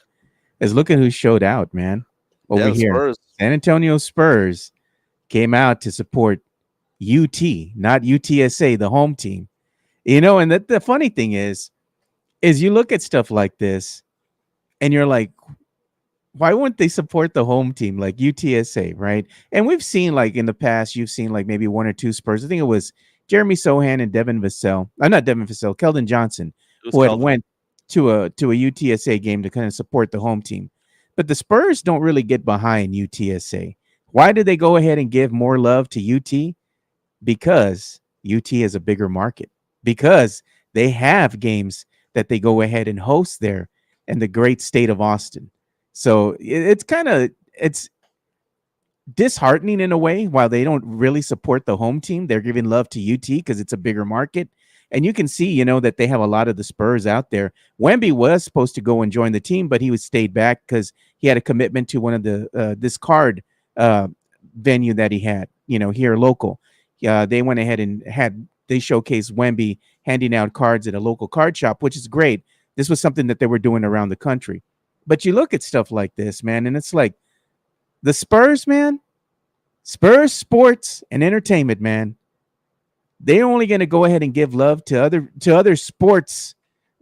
is look at who showed out, man. Over here, Spurs. San Antonio Spurs came out to support UT, not UTSA, the home team. And the funny thing is you look at stuff like this and you're like, why wouldn't they support the home team like UTSA, right? And we've seen in the past, you've seen maybe one or two Spurs. I think it was Jeremy Sohan and Devin Vassell. Not Devin Vassell, Keldon Johnson, who had went to a UTSA game to kind of support the home team. But the Spurs don't really get behind UTSA. Why did they go ahead and give more love to UT? Because UT is a bigger market. Because they have games that they go ahead and host there in the great state of Austin. So it's disheartening in a way. While they don't really support the home team, they're giving love to UT because it's a bigger market. And you can see, that they have a lot of the Spurs out there. Wemby was supposed to go and join the team, but he stayed back because he had a commitment to one of the this card venue that he had, here local. They went ahead and they showcased Wemby handing out cards at a local card shop, which is great. This was something that they were doing around the country. But you look at stuff like this, man, and it's like the Spurs, man, Spurs sports and entertainment, man. They're only going to go ahead and give love to other sports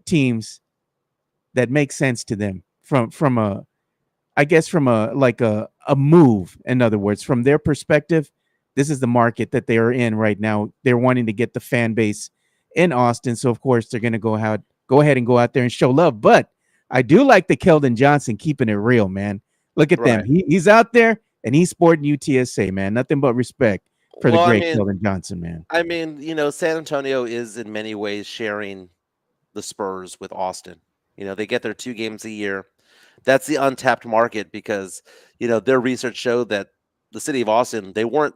teams that make sense to them from a move. In other words, from their perspective, this is the market that they are in right now. They're wanting to get the fan base in Austin. So of course they're going to go ahead and go out there and show love. But I do like the Keldon Johnson keeping it real, man. Look at them. He's out there and he's sporting UTSA, man. Nothing but respect for the great Keldon Johnson, man. I mean, San Antonio is in many ways sharing the Spurs with Austin. They get their 2 games a year. That's the untapped market because, their research showed that the city of Austin, they weren't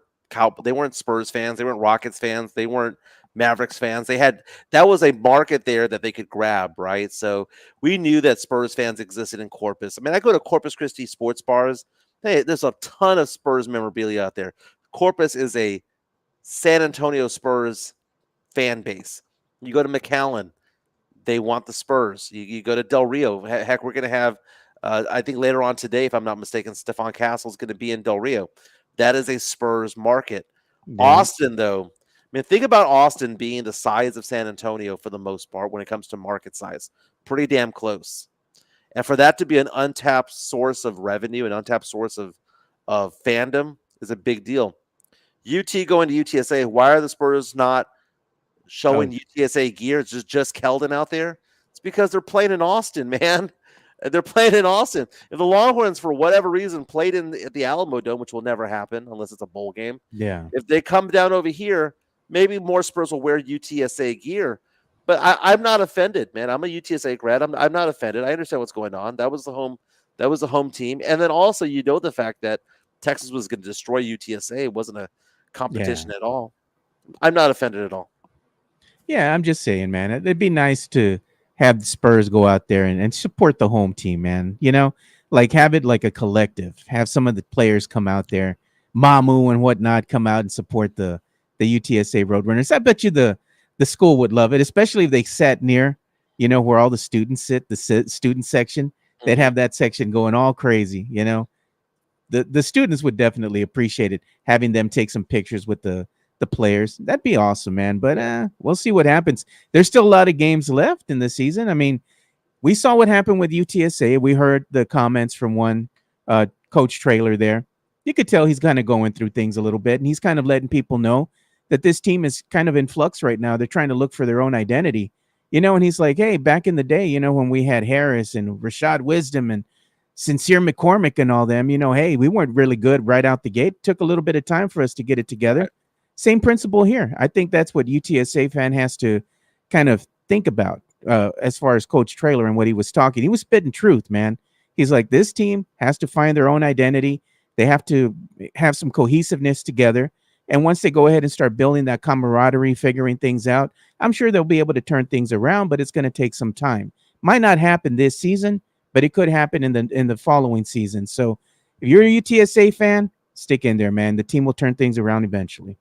Spurs fans, they weren't Rockets fans, they weren't Mavericks fans. That was a market there that they could grab, right? So we knew that Spurs fans existed in Corpus. I mean, I go to Corpus Christi sports bars. Hey, there's a ton of Spurs memorabilia out there. Corpus is a San Antonio Spurs fan base. You go to McAllen, they want the Spurs. You go to Del Rio. Heck, we're going to have, I think later on today, if I'm not mistaken, Stephon Castle is going to be in Del Rio. That is a Spurs market. Yeah. Austin, though, I mean, think about Austin being the size of San Antonio for the most part when it comes to market size. Pretty damn close. And for that to be an untapped source of revenue, an untapped source of fandom is a big deal. UT going to UTSA, why are the Spurs not showing UTSA gear? It's just Keldon out there. It's because they're playing in Austin, man. They're playing in Austin. If the Longhorns, for whatever reason, played at the Alamo Dome, which will never happen unless it's a bowl game, Yeah. if they come down over here, maybe more Spurs will wear UTSA gear. But I'm not offended, man. I'm a UTSA grad. I'm not offended. I understand what's going on. That was the home team. And then also, the fact that Texas was going to destroy UTSA. It wasn't a competition at all. I'm not offended at all. Yeah, I'm just saying, man. It'd be nice to have the Spurs go out there and support the home team, man. Like have it like a collective. Have some of the players come out there, Mamu and whatnot, come out and support the UTSA Roadrunners. I bet you the school would love it, especially if they sat near, where all the students sit, the student section. They'd have that section going all crazy. The students would definitely appreciate it, having them take some pictures with the players. That'd be awesome, man. But we'll see what happens. There's still a lot of games left in the season. I mean, we saw what happened with UTSA. We heard the comments from one Coach Traylor there. You could tell he's kind of going through things a little bit, and he's kind of letting people know that this team is kind of in flux right now. They're trying to look for their own identity, and he's like, hey, back in the day, when we had Harris and Rashad Wisdom and Sincere McCormick and all them, hey, we weren't really good right out the gate. It took a little bit of time for us to get it together. Right. Same principle here. I think that's what UTSA fan has to kind of think about as far as Coach Traylor and what he was talking. He was spitting truth, man. He's like, this team has to find their own identity. They have to have some cohesiveness together. And once they go ahead and start building that camaraderie, figuring things out, I'm sure they'll be able to turn things around, but it's going to take some time. Might not happen this season, but it could happen in the following season. So if you're a UTSA fan, stick in there, man. The team will turn things around eventually.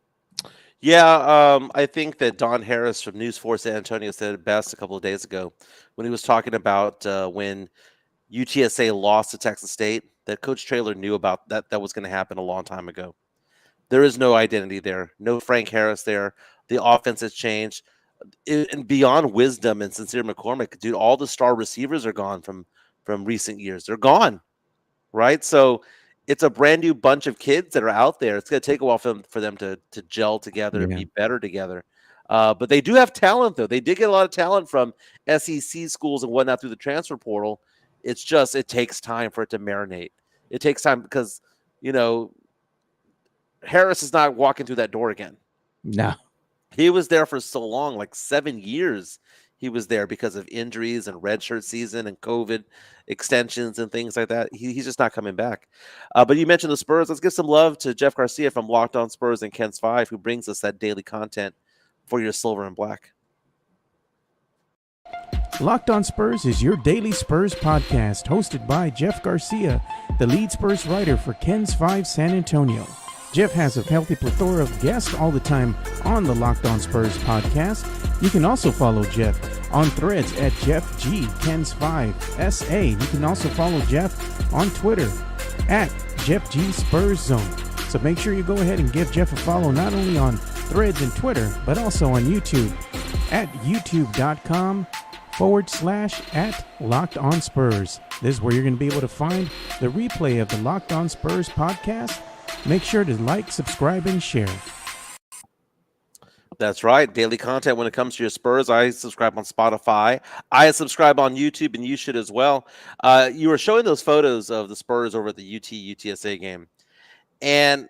Yeah, I think that Don Harris from News 4 San Antonio said it best a couple of days ago when he was talking about when UTSA lost to Texas State, that Coach Traylor knew about that was going to happen a long time ago. There is no identity there. No Frank Harris there. The offense has changed. And beyond Wisdom and Sincere McCormick, dude, all the star receivers are gone from recent years. They're gone, right? So it's a brand new bunch of kids that are out there. It's going to take a while for them to gel together and be better together. But they do have talent, though. They did get a lot of talent from SEC schools and whatnot through the transfer portal. It's just it takes time for it to marinate. It takes time because, Harris is not walking through that door again. No. He was there for so long, like 7 years. He was there because of injuries and redshirt season and COVID extensions and things like that. He's just not coming back. But you mentioned the Spurs. Let's give some love to Jeff Garcia from Locked On Spurs and Ken's 5, who brings us that daily content for your silver and black. Locked On Spurs is your daily Spurs podcast, hosted by Jeff Garcia, the lead Spurs writer for Ken's 5 San Antonio. Jeff has a healthy plethora of guests all the time on the Locked On Spurs podcast. You can also follow Jeff on threads at Jeff G. Ken's 5 SA. You can also follow Jeff on Twitter at Jeff G. Spurs Zone. So make sure you go ahead and give Jeff a follow not only on threads and Twitter, but also on YouTube at youtube.com/@Locked On Spurs. This is where you're going to be able to find the replay of the Locked On Spurs podcast. Make sure to like, subscribe, and share. That's right. Daily content when it comes to your Spurs. I subscribe on Spotify. I subscribe on YouTube, and you should as well. You were showing those photos of the Spurs over at the UTSA game. And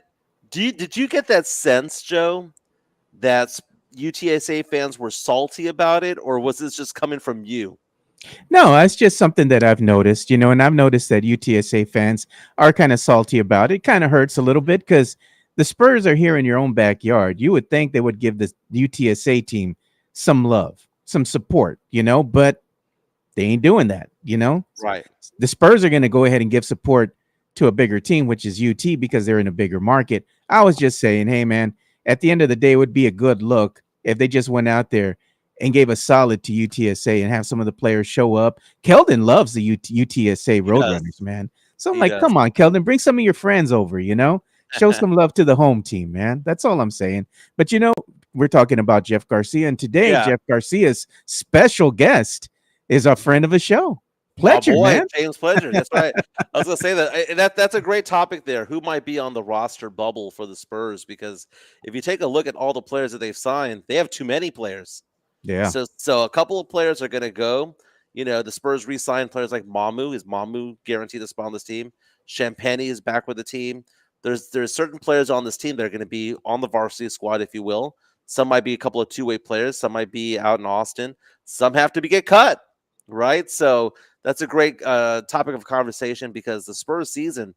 did you get that sense, Joe, that UTSA fans were salty about it, or was this just coming from you? No, that's just something that I've noticed, and I've noticed that UTSA fans are kind of salty about it. It kind of hurts a little bit because the Spurs are here in your own backyard. You would think they would give the UTSA team some love, some support, but they ain't doing that, Right. The Spurs are going to go ahead and give support to a bigger team, which is UT, because they're in a bigger market. I was just saying, hey, man, at the end of the day, it would be a good look if they just went out there and gave a solid to UTSA and have some of the players show up. Keldon loves the UTSA Roadrunners, man. So I'm like, come on, Keldon, bring some of your friends over, show some love to the home team, man. That's all I'm saying. But, we're talking about Jeff Garcia, and today Jeff Garcia's special guest is a friend of the show. Pledger, man. James Pledger. That's right. I was going to say that's a great topic there. Who might be on the roster bubble for the Spurs? Because if you take a look at all the players that they've signed, they have too many players. Yeah. So a couple of players are going to go. The Spurs re-signed players like Mamu. Is Mamu guaranteed to spot on this team? Champagne is back with the team. There's certain players on this team that are going to be on the varsity squad, if you will. Some might be a couple of two-way players. Some might be out in Austin. Some have to get cut, right? So that's a great topic of conversation because the Spurs season,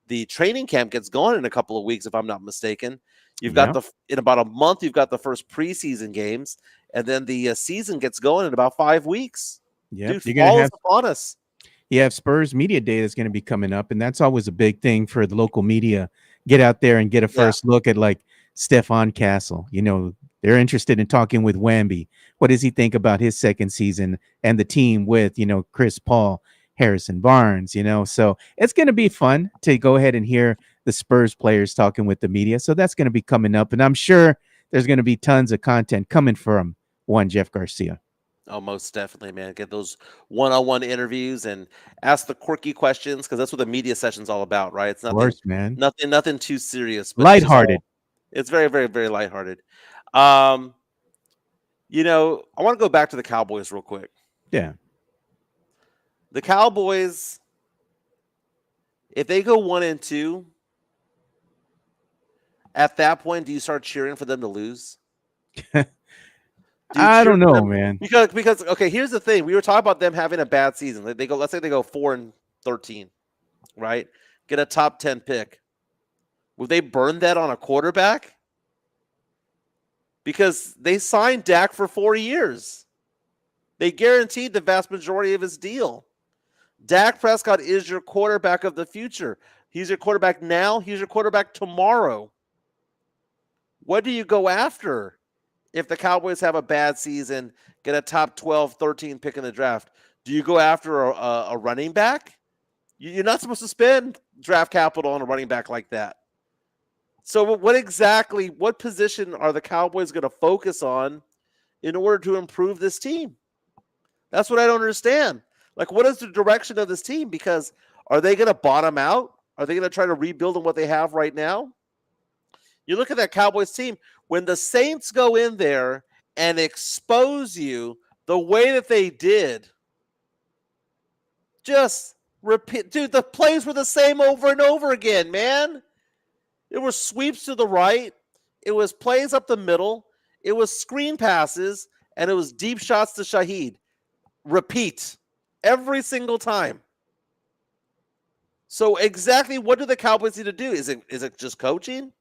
the training camp gets going in a couple of weeks, if I'm not mistaken. You've got in about a month, you've got the first preseason games, and then the season gets going in about 5 weeks. Yep. Dude, falls upon us. You have Spurs Media Day that's going to be coming up, and that's always a big thing for the local media. Get out there and get a first look at like Stephon Castle. They're interested in talking with Wamby. What does he think about his second season and the team with, Chris Paul, Harrison Barnes, So it's going to be fun to go ahead and hear the Spurs players talking with the media. So that's going to be coming up, and I'm sure there's going to be tons of content coming from one Jeff Garcia. Oh, most definitely, man. Get those one-on-one interviews and ask the quirky questions because that's what the media session's all about, right? It's nothing, of course, man. Nothing too serious. But lighthearted. It's very, very, very lighthearted. I want to go back to the Cowboys real quick. Yeah. The Cowboys, if they go 1-2, at that point, do you start cheering for them to lose? I don't know, man. Because okay, here's the thing. We were talking about them having a bad season. Let's say they go 4-13, right? Get a top 10 pick. Would they burn that on a quarterback? Because they signed Dak for 4 years. They guaranteed the vast majority of his deal. Dak Prescott is your quarterback of the future. He's your quarterback now. He's your quarterback tomorrow. What do you go after if the Cowboys have a bad season, get a top 12, 13 pick in the draft? Do you go after a running back? You're not supposed to spend draft capital on a running back like that. So what position are the Cowboys going to focus on in order to improve this team? That's what I don't understand. Like, what is the direction of this team? Because are they going to bottom out? Are they going to try to rebuild on what they have right now? You look at that Cowboys team, when the Saints go in there and expose you the way that they did, just repeat. Dude, the plays were the same over and over again, man. It was sweeps to the right. It was plays up the middle. It was screen passes, and it was deep shots to Shaheed. Repeat every single time. So exactly what do the Cowboys need to do? Is it just coaching?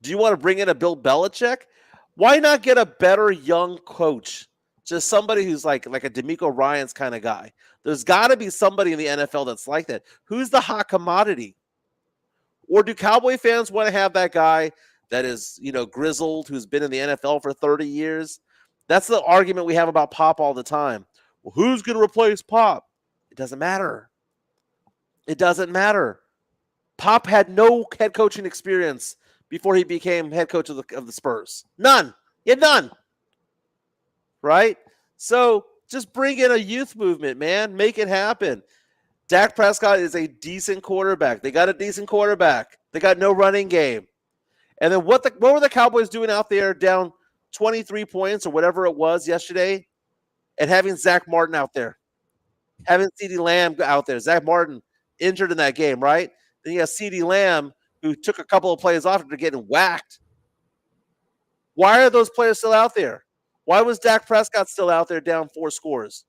Do you want to bring in a Bill Belichick? Why not get a better young coach? Just somebody who's like a DeMeco Ryans kind of guy. There's got to be somebody in the NFL that's like that. Who's the hot commodity? Or do Cowboy fans want to have that guy that is, grizzled, who's been in the NFL for 30 years? That's the argument we have about Pop all the time. Well, who's going to replace Pop? It doesn't matter. It doesn't matter. Pop had no head coaching experience before he became head coach of the Spurs. None. He had none. Right? So just bring in a youth movement, man. Make it happen. Dak Prescott is a decent quarterback. They got a decent quarterback. They got no running game. And then what were the Cowboys doing out there down 23 points or whatever it was yesterday and having Zach Martin out there? Having CeeDee Lamb out there. Zach Martin injured in that game, right? Then you have CeeDee Lamb who took a couple of plays off after getting whacked. Why are those players still out there? Why was Dak Prescott still out there down 4 scores?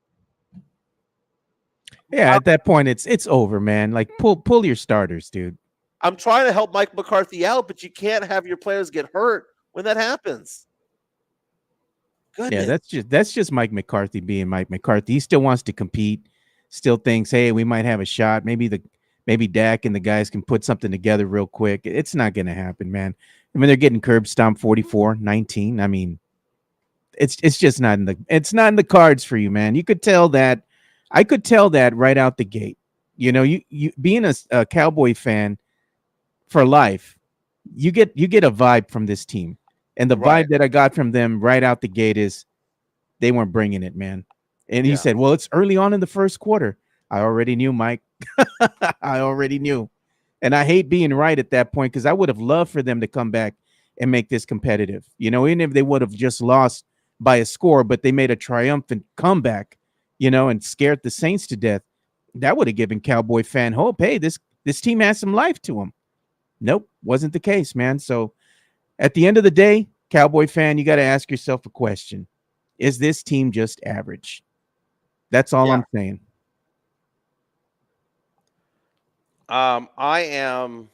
Yeah, at that point, it's over, man. Like, pull your starters, dude. I'm trying to help Mike McCarthy out, but you can't have your players get hurt when that happens. Goodness. Yeah, that's just Mike McCarthy being Mike McCarthy. He still wants to compete. Still thinks, hey, we might have a shot. Maybe Dak and the guys can put something together real quick. It's not going to happen, man. I mean, they're getting curb stomped 44-19. I mean, it's just not in the cards for you, man. You could tell that. I could tell that right out the gate. You being a Cowboy fan for life, you get a vibe from this team. And the vibe that I got from them right out the gate is they weren't bringing it, man. And he said, well, it's early on in the first quarter. I already knew, Mike. I already knew. And I hate being right at that point because I would have loved for them to come back and make this competitive. Even if they would have just lost by a score, but they made a triumphant comeback and scared the Saints to death, that would have given Cowboy fan hope. Hey, this team has some life to them. Nope, wasn't the case, man. So at the end of the day, Cowboy fan, you got to ask yourself a question. Is this team just average? That's all I'm saying. I am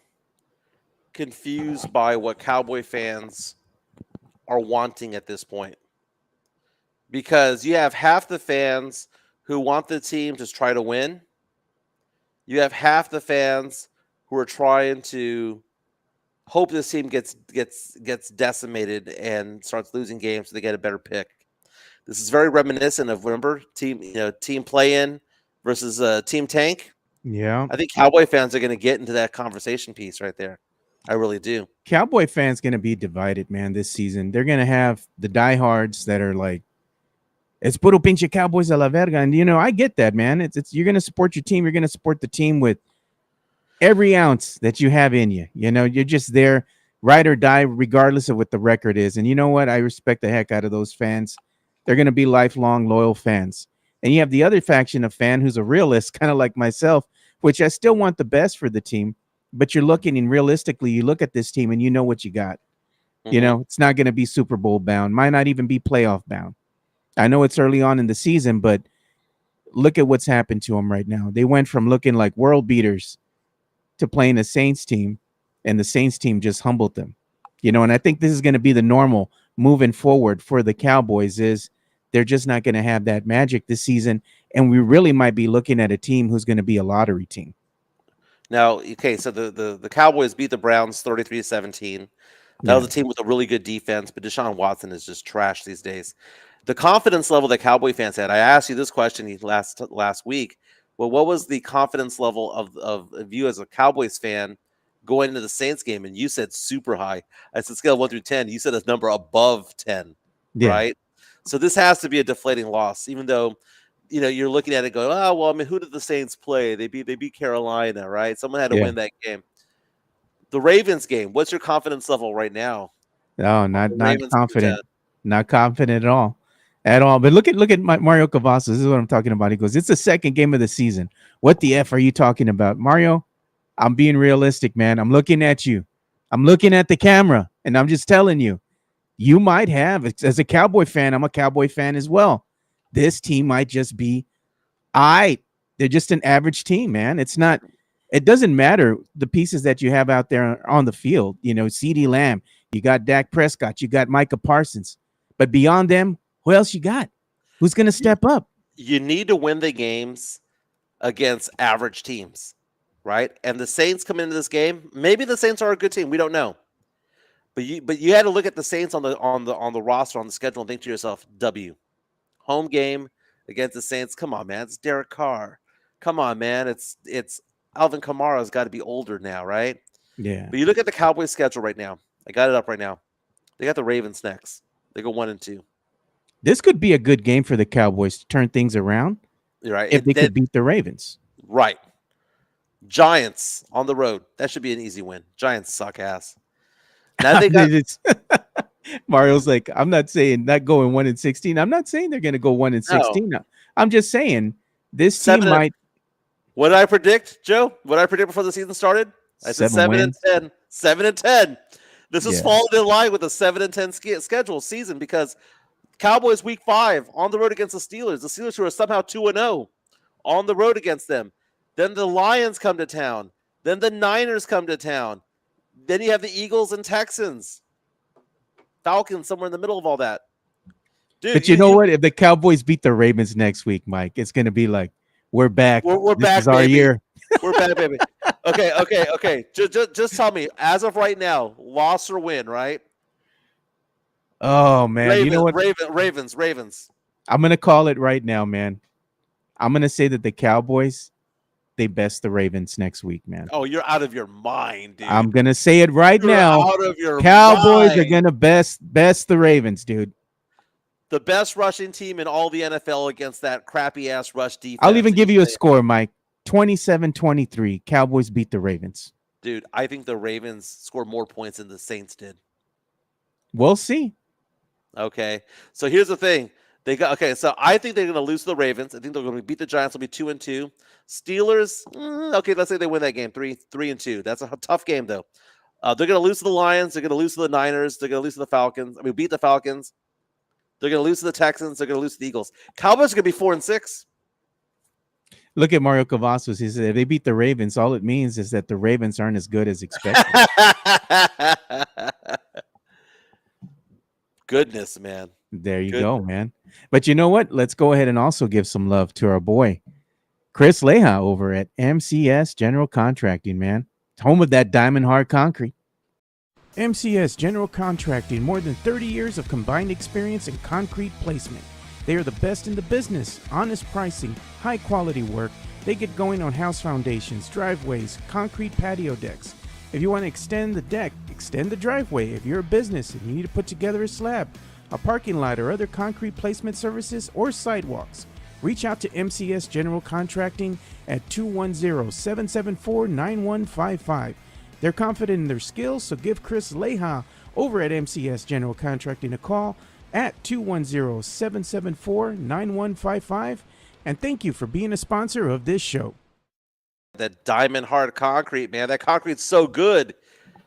confused by what Cowboy fans are wanting at this point, because you have half the fans who want the team to try to win. You have half the fans who are trying to hope this team gets decimated and starts losing games so they get a better pick. This is very reminiscent of, remember, team play-in versus team tank. Yeah. I think Cowboy fans are going to get into that conversation piece right there. I really do. Cowboy fans going to be divided, man, this season. They're going to have the diehards that are like, it's puro pinche Cowboys a la verga. And, I get that, man. It's you're going to support your team. You're going to support the team with every ounce that you have in you. You're just there, ride or die, regardless of what the record is. And you know what? I respect the heck out of those fans. They're going to be lifelong, loyal fans. And you have the other faction of fan who's a realist, kind of like myself, which I still want the best for the team. But you're looking, and realistically, you look at this team and you know what you got. Mm-hmm. It's not going to be Super Bowl bound, might not even be playoff bound. I know it's early on in the season, but look at what's happened to them right now. They went from looking like world beaters to playing a Saints team, and the Saints team just humbled them. And I think this is going to be the normal moving forward for the Cowboys. Is they're just not going to have that magic this season, and we really might be looking at a team who's going to be a lottery team. Now, okay, so the Cowboys beat the Browns 33-17. That was a team with a really good defense, but Deshaun Watson is just trash these days. The confidence level that Cowboy fans had, I asked you this question last week. Well, what was the confidence level of you as a Cowboys fan going into the Saints game? And you said super high. I said scale of 1 through 10. You said a number above 10, right? So this has to be a deflating loss, even though you're looking at it going, oh, well, I mean, who did the Saints play? They beat Carolina, right? Someone had to win that game. The Ravens game, what's your confidence level right now? Oh, not confident. Not confident at all. But look at Mario Cavazos. This is what I'm talking about. He goes, it's the second game of the season. What the F are you talking about? Mario, I'm being realistic, man. I'm looking at you. I'm looking at the camera, and I'm just telling you, you might have, as a Cowboy fan, I'm a Cowboy fan as well. This team might just be, they're just an average team, man. It doesn't matter the pieces that you have out there on the field. CeeDee Lamb, you got Dak Prescott, you got Micah Parsons. But beyond them, who else you got? Who's going to step up? You need to win the games against average teams, right? And the Saints come into this game. Maybe the Saints are a good team. We don't know. But you had to look at the Saints on the roster, on the schedule, and think to yourself, home game against the Saints. Come on, man. It's Derek Carr. Come on, man. It's Alvin Kamara's got to be older now, right? Yeah. But you look at the Cowboys schedule right now. I got it up right now. They got the Ravens next. They go 1-2. This could be a good game for the Cowboys to turn things around. You're right. If they could beat the Ravens. Right. Giants on the road. That should be an easy win. Giants suck ass. Now they got Mario's like, I'm not saying not going 1-16. I'm not saying they're going to go 1-16. No. I'm just saying this team might. What did I predict, Joe? What did I predict before the season started? I said 7-10. 7-10. This is falling in line with a 7-10 schedule season, because Cowboys week 5 on the road against the Steelers. The Steelers, who are somehow 2-0 on the road against them. Then the Lions come to town. Then the Niners come to town. Then you have the Eagles and Texans. Falcons somewhere in the middle of all that. Dude, but you know what? If the Cowboys beat the Ravens next week, Mike, it's going to be like, we're back. We're this back, is our baby. year. We're back, baby. Okay. Just tell me, as of right now, loss or win, right? Oh, man. Ravens, you know what? Ravens. I'm going to call it right now, man. I'm going to say that the Cowboys, they best the Ravens next week, man. Oh, you're out of your mind, dude. I'm going to say it right now. Out of your Cowboys mind. are going to best the Ravens, dude. The best rushing team in all the NFL against that crappy-ass rush defense. I'll even give you a score, Mike. 27-23. Cowboys beat the Ravens. Dude, I think the Ravens scored more points than the Saints did. We'll see. Okay. So here's the thing. They got okay. So I think they're going to lose to the Ravens. I think they're going to beat the Giants. Will be 2-2. Steelers. Okay, let's say they win that game 3-2. That's a tough game though. They're going to lose to the Lions. They're going to lose to the Niners. They're going to lose to the Falcons. I mean, beat the Falcons. They're going to lose to the Texans. They're going to lose to the Eagles. Cowboys are going to be 4-6. Look at Mario Cavazos. He said if they beat the Ravens, all it means is that the Ravens aren't as good as expected. Goodness, man. There you go, man. But you know what? Let's go ahead and also give some love to our boy, Chris Leha over at MCS General Contracting, man. Home of that diamond hard concrete. MCS General Contracting, more than 30 years of combined experience in concrete placement. They are the best in the business, honest pricing, high quality work. They get going on house foundations, driveways, concrete patio decks. If you want to extend the deck, extend the driveway. If you're a business and you need to put together a slab, a parking lot, or other concrete placement services or sidewalks, reach out to MCS General Contracting at 210-774-9155. They're confident in their skills, so give Chris Leha over at MCS General Contracting a call at 210-774-9155. And thank you for being a sponsor of this show. That diamond hard concrete, man. That concrete's so good.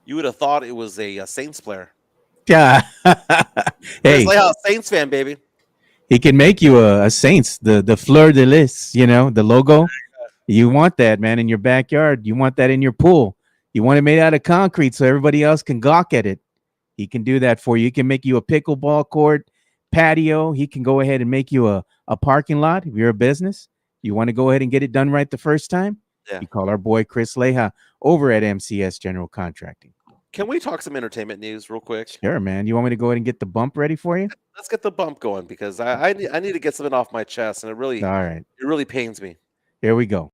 You would have thought it was a Saints player. Yeah. Hey, Chris Leha, Saints fan, baby. he can make you a Saints, the fleur de lis, the logo. You want that, man, in your backyard. You want that in your pool. You want it made out of concrete so everybody else can gawk at it. He can do that for you. He can make you a pickleball court, patio. He can go ahead and make you a parking lot if you're a business. You want to go ahead and get it done right the first time? Yeah. You call our boy Chris Leha over at MCS General Contracting. Can we talk some entertainment news real quick? Sure, man. You want me to go ahead and get the bump ready for you? Let's get the bump going because I need to get something off my chest, and it really pains me. Here we go.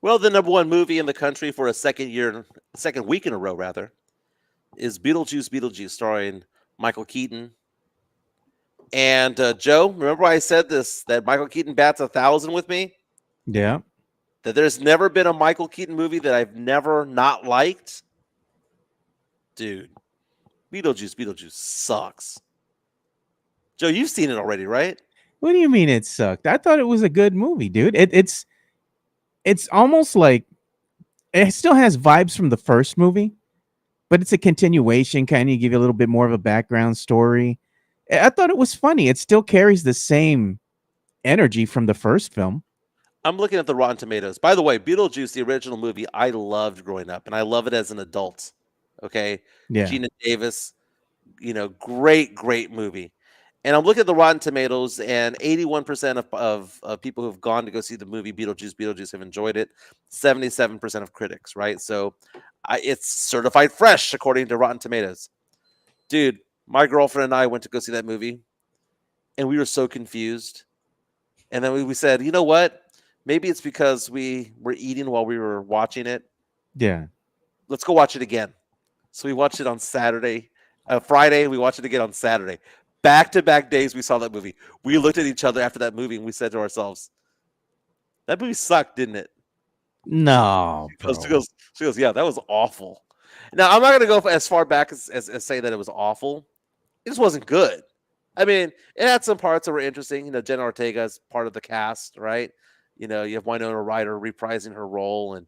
Well, the number one movie in the country for a second week in a row, rather, is Beetlejuice, starring Michael Keaton. And Joe, remember I said this, that Michael Keaton bats 1,000 with me? Yeah. That there's never been a Michael Keaton movie that I've never not liked? Dude, Beetlejuice sucks. Joe, you've seen it already, right? What do you mean it sucked? I thought it was a good movie, dude. It's almost like it still has vibes from the first movie, but it's a continuation, kind of give you a little bit more of a background story. I thought it was funny. It still carries the same energy from the first film. I'm looking at the Rotten Tomatoes. By the way, Beetlejuice, the original movie, I loved growing up, and I love it as an adult. Okay? Yeah. Gina Davis, great movie. And I'm looking at the Rotten Tomatoes, and 81% of people who've gone to go see the movie Beetlejuice have enjoyed it. 77% of critics, right? So it's certified fresh, according to Rotten Tomatoes. Dude, my girlfriend and I went to go see that movie, and we were so confused. And then we said, you know what? Maybe it's because we were eating while we were watching it. Yeah. Let's go watch it again. So we watched it on Friday. We watched it again on Saturday. Back-to-back days we saw that movie. We looked at each other after that movie and we said to ourselves, that movie sucked, didn't it? No. She goes, yeah, that was awful. Now, I'm not going to go as far back as say that it was awful. It just wasn't good. I mean, it had some parts that were interesting. Jenna Ortega is part of the cast, right? You have Winona Ryder reprising her role. And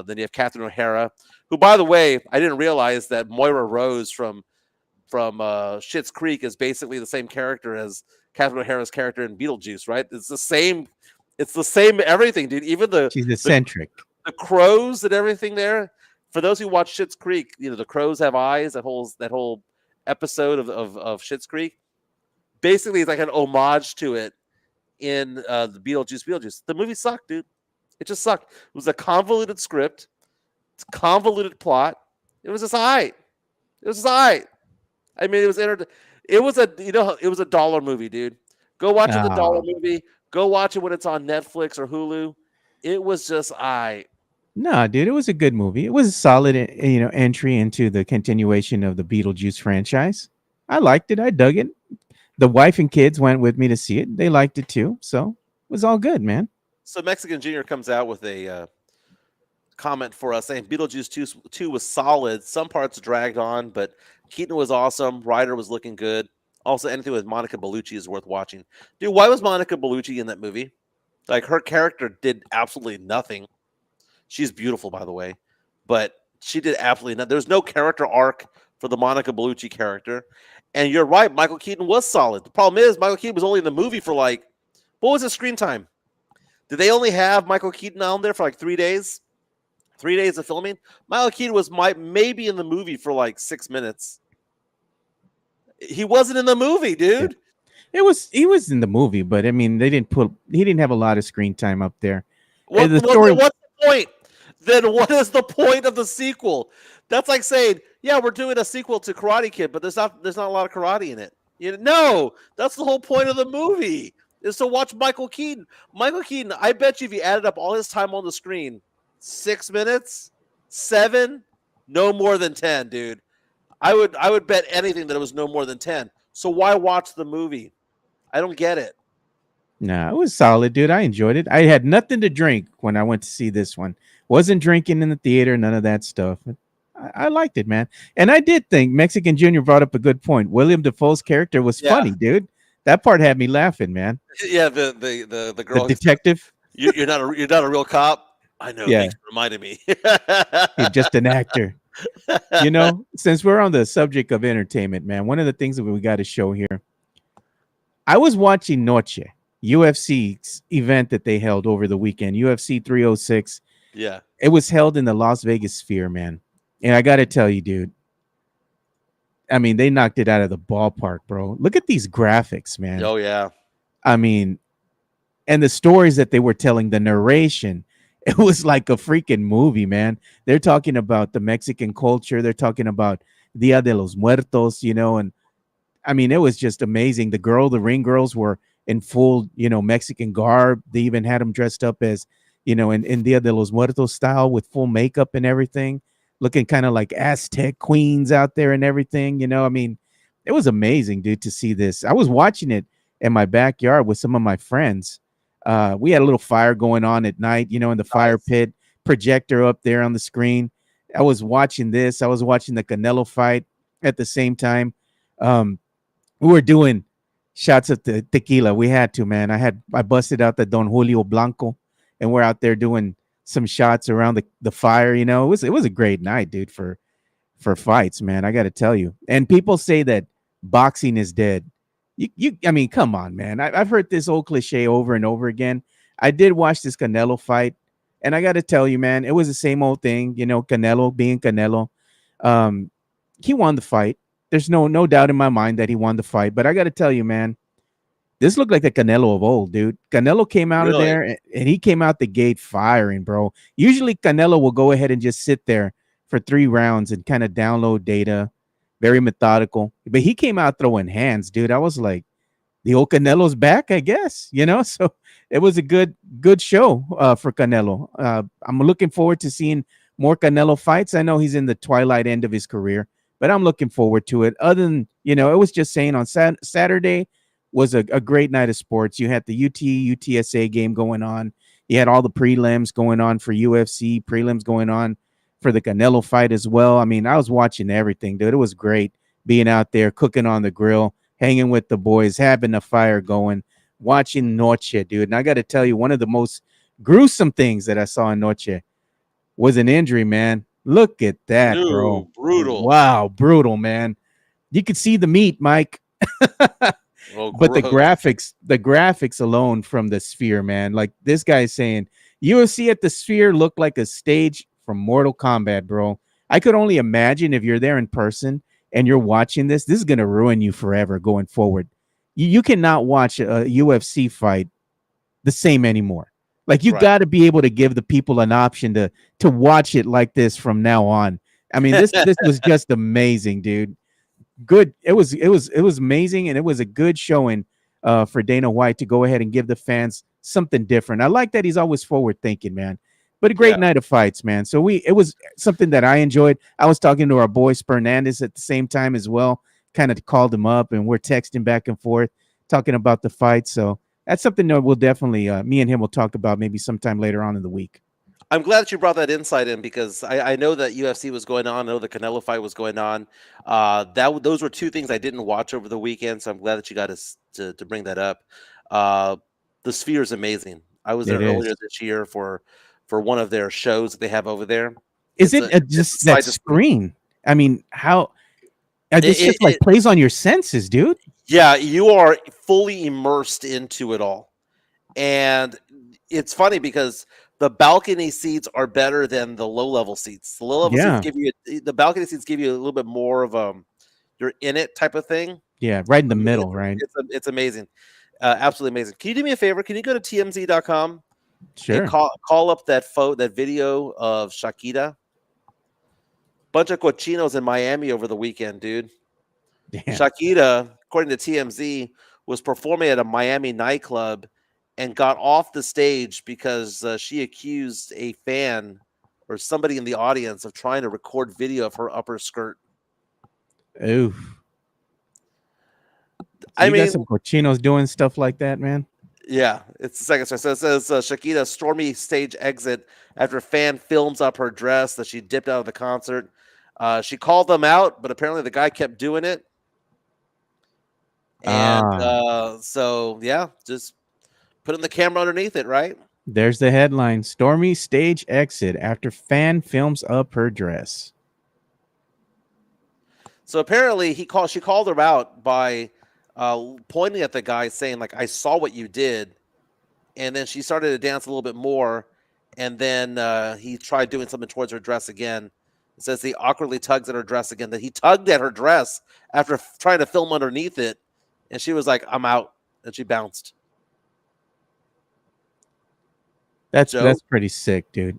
then you have Catherine O'Hara, who, by the way, I didn't realize that Moira Rose from Schitt's Creek is basically the same character as Catherine O'Hara's character in Beetlejuice, right? It's the same everything, dude. Even she's eccentric. The crows and everything there. For those who watch Schitt's Creek, the crows have eyes. That whole episode of Schitt's Creek, basically, it's like an homage to it in the Beetlejuice. The movie sucked, dude. It just sucked. It was a convoluted script. It's a convoluted plot. It was just all right. I mean, it was it was a dollar movie, dude. Go watch the dollar movie. Go watch it when it's on Netflix or Hulu. It was just all right. No, dude, it was a good movie. It was a solid, entry into the continuation of the Beetlejuice franchise. I liked it. I dug it. The wife and kids went with me to see it. They liked it too. So it was all good, man. So Mexican Junior comes out with a comment for us saying Beetlejuice 2 was solid. Some parts dragged on, but Keaton was awesome. Ryder was looking good. Also, anything with Monica Bellucci is worth watching. Dude, why was Monica Bellucci in that movie? Like, her character did absolutely nothing. She's beautiful, by the way, but she did absolutely nothing. There's no character arc for the Monica Bellucci character. And you're right, Michael Keaton was solid. The problem is Michael Keaton was only in the movie for what was his screen time? Did they only have Michael Keaton on there for 3 days? 3 days of filming? Michael Keaton was maybe in the movie for 6 minutes. He wasn't in the movie, dude. He was in the movie, but I mean, he didn't have a lot of screen time up there. What's the point? Then what is the point of the sequel? That's like saying, yeah, we're doing a sequel to Karate Kid, but there's not a lot of karate in it. No, that's the whole point of the movie, is to watch Michael Keaton. Michael Keaton, I bet you if you added up all his time on the screen, 6 minutes, 7, no more than 10, dude. I would bet anything that it was no more than 10. So why watch the movie? I don't get it. Nah, it was solid, dude. I enjoyed it. I had nothing to drink when I went to see this one. Wasn't drinking in the theater, none of that stuff. I liked it, man. And I did think Mexican Junior brought up a good point. William Dafoe's character was funny, dude. That part had me laughing, man. Yeah, the girl, the detective. You're not a real cop. I know. Yeah, thanks for reminding me. He's just an actor. Since we're on the subject of entertainment, man, one of the things that we got to show here. I was watching Noche, UFC's event that they held over the weekend, UFC 306. Yeah. It was held in the Las Vegas Sphere, man. And I got to tell you, dude, I mean, they knocked it out of the ballpark, bro. Look at these graphics, man. Oh, yeah. I mean, and the stories that they were telling, the narration, it was like a freaking movie, man. They're talking about the Mexican culture. They're talking about Dia de los Muertos, and I mean, it was just amazing. The ring girls were in full, Mexican garb. They even had them dressed up as, in Dia de los Muertos style with full makeup and everything, looking kind of like Aztec queens out there and everything. I mean, it was amazing, dude, to see this. I was watching it in my backyard with some of my friends. We had a little fire going on at night, in the fire pit, projector up there on the screen. I was watching this. I was watching the Canelo fight at the same time. We were doing shots of the tequila. We had to, man. I busted out the Don Julio Blanco, and we're out there doing some shots around the fire. It was a great night, dude, for fights, man. I got to tell you. And people say that boxing is dead. I mean, come on, man. I've heard this old cliche over and over again. I did watch this Canelo fight, and I got to tell you, man, it was the same old thing. Canelo being Canelo. He won the fight. There's no doubt in my mind that he won the fight. But I got to tell you, man, this looked like the Canelo of old, dude. Canelo came out of there, and he came out the gate firing, bro. Usually Canelo will go ahead and just sit there for 3 rounds and kind of download data, very methodical. But he came out throwing hands, dude. I was like, the old Canelo's back, I guess, So it was a good show for Canelo. I'm looking forward to seeing more Canelo fights. I know he's in the twilight end of his career, but I'm looking forward to it. Other than, it was just saying on Saturday was a great night of sports. You had the UTSA game going on. You had all the prelims going on for UFC, prelims going on for the Canelo fight as well. I mean, I was watching everything, dude. It was great being out there, cooking on the grill, hanging with the boys, having a fire going, watching Noche, dude. And I got to tell you, one of the most gruesome things that I saw in Noche was an injury, man. Look at that, bro. Brutal. Wow, brutal, man. You could see the meat, Mike. But the graphics alone from the Sphere, man. Like this guy's saying, UFC at the Sphere looked like a stage from Mortal Kombat, bro. I could only imagine if you're there in person and you're watching this is going to ruin you forever going forward. You cannot watch a UFC fight the same anymore. Like you got to be able to give the people an option to watch it like this from now on. I mean, this was just amazing, dude. Good. It was amazing, and it was a good showing for Dana White to go ahead and give the fans something different. I like that he's always forward thinking, man. But a great night of fights, man. So it was something that I enjoyed. I was talking to our boy Spernandez at the same time as well. Kind of called him up, and we're texting back and forth, talking about the fight. So that's something that we'll definitely me and him will talk about maybe sometime later on in the week. I'm glad that you brought that insight in because I know that UFC was going on. I know the Canelo fight was going on. Those were two things I didn't watch over the weekend, so I'm glad that you got us to bring that up. The Sphere is amazing. I was there earlier this year for one of their shows that they have over there. Is it just that screen? I mean, how this just like plays on your senses, dude. Yeah, you are fully immersed into it all. And it's funny because the balcony seats are better than the low-level seats. The low-level seats give you the balcony seats give you a little bit more of you're in it type of thing. Yeah, right in the middle, right? It's amazing. Absolutely amazing. Can you do me a favor? Can you go to tmz.com? Sure. And call up that video of Shakira. Bunch of cochinos in Miami over the weekend, dude. Damn. Shakira, according to TMZ, was performing at a Miami nightclub and got off the stage because she accused a fan or somebody in the audience of trying to record video of her upper skirt. Oof. I mean, got some cochinos doing stuff like that, man. Yeah, it's the second story. So it says Shakira stormy stage exit after fan films up her dress that she dipped out of the concert. She called them out, but apparently the guy kept doing it. And so, yeah, just putting the camera underneath it, right? There's the headline: stormy stage exit after fan films up her dress. So apparently she called her out by pointing at the guy saying, like, I saw what you did. And then she started to dance a little bit more. And then he tried doing something towards her dress again. It says he awkwardly tugs at her dress again. That he tugged at her dress after trying to film underneath it. And she was like, I'm out. And she bounced. That's pretty sick, dude.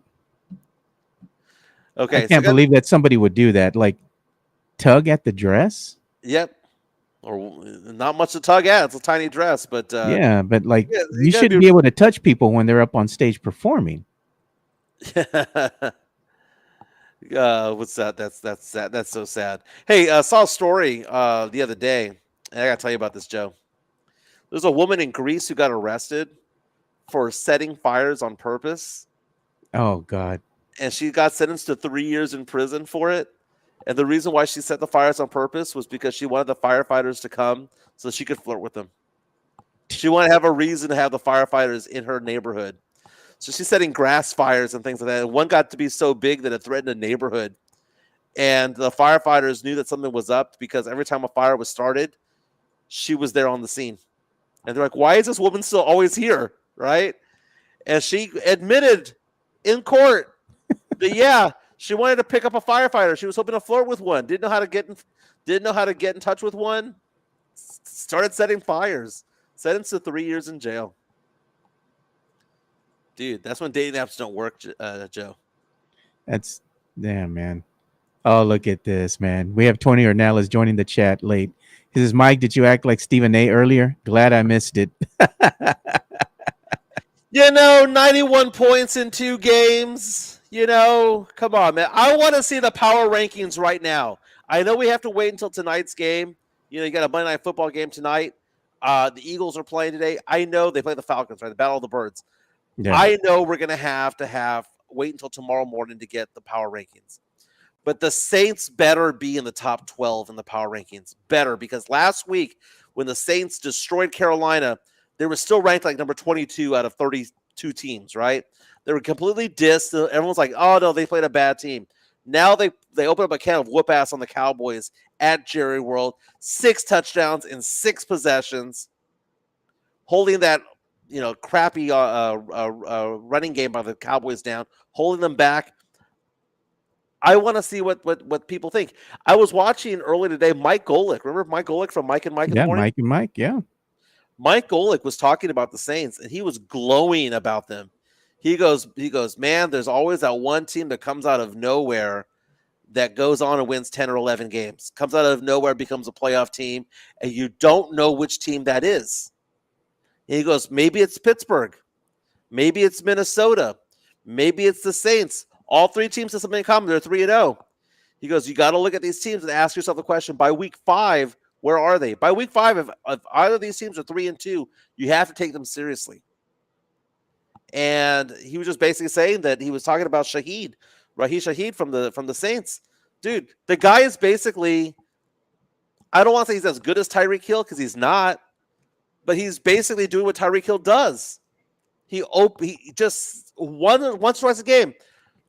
Okay. I can't believe that somebody would do that. Like, tug at the dress? Yep. Or not much to tug at. It's a tiny dress, but yeah, but like you shouldn't be able to touch people when they're up on stage performing. What's that? That's sad. That's so sad. Hey, I saw a story the other day, and I gotta tell you about this, Joe. There's a woman in Greece who got arrested for setting fires on purpose. Oh God. And she got sentenced to 3 years in prison for it. And the reason why she set the fires on purpose was because she wanted the firefighters to come so she could flirt with them. She wanted to have a reason to have the firefighters in her neighborhood. So she's setting grass fires and things like that. And one got to be so big that it threatened a neighborhood. And the firefighters knew that something was up because every time a fire was started, she was there on the scene. And they're like, why is this woman still always here? Right? And she admitted in court that, yeah, she wanted to pick up a firefighter. She was hoping to flirt with one. Didn't know how to get in touch with one. Started setting fires. Sentenced to 3 years in jail. Dude, that's when dating apps don't work, Joe. That's damn, man. Oh, look at this, man. We have Tony Ornelas joining the chat late. He says, Mike, did you act like Stephen A earlier? Glad I missed it. 91 points in 2 games. Come on, man. I want to see the power rankings right now. I know we have to wait until tonight's game. You got a Monday Night Football game tonight. The Eagles are playing today. I know they play the Falcons, right? The Battle of the Birds. Yeah. I know we're going to have wait until tomorrow morning to get the power rankings. But the Saints better be in the top 12 in the power rankings. Better, because last week when the Saints destroyed Carolina, they were still ranked like number 22 out of 32 teams, right? They were completely dissed. Everyone's like, oh, no, they played a bad team. Now they open up a can of whoop ass on the Cowboys at Jerry World. 6 touchdowns in 6 possessions. Holding that, crappy running game by the Cowboys down. Holding them back. I want to see what people think. I was watching earlier today Mike Golick. Remember Mike Golick from Mike and Mike in the Morning? Mike and Mike, yeah. Mike Golick was talking about the Saints, and he was glowing about them. He goes, man, there's always that one team that comes out of nowhere that goes on and wins 10 or 11 games. Comes out of nowhere, becomes a playoff team, and you don't know which team that is. And he goes, maybe it's Pittsburgh. Maybe it's Minnesota. Maybe it's the Saints. All 3 teams have something in common. They're 3-0. He goes, you got to look at these teams and ask yourself the question, by week 5, Where are they? By week 5, if either of these teams are 3-2, you have to take them seriously. And he was just basically saying that he was talking about Raheem Shaheed from the Saints. Dude, the guy is basically, I don't want to say he's as good as Tyreek Hill because he's not, but he's basically doing what Tyreek Hill does. He just once or twice a game,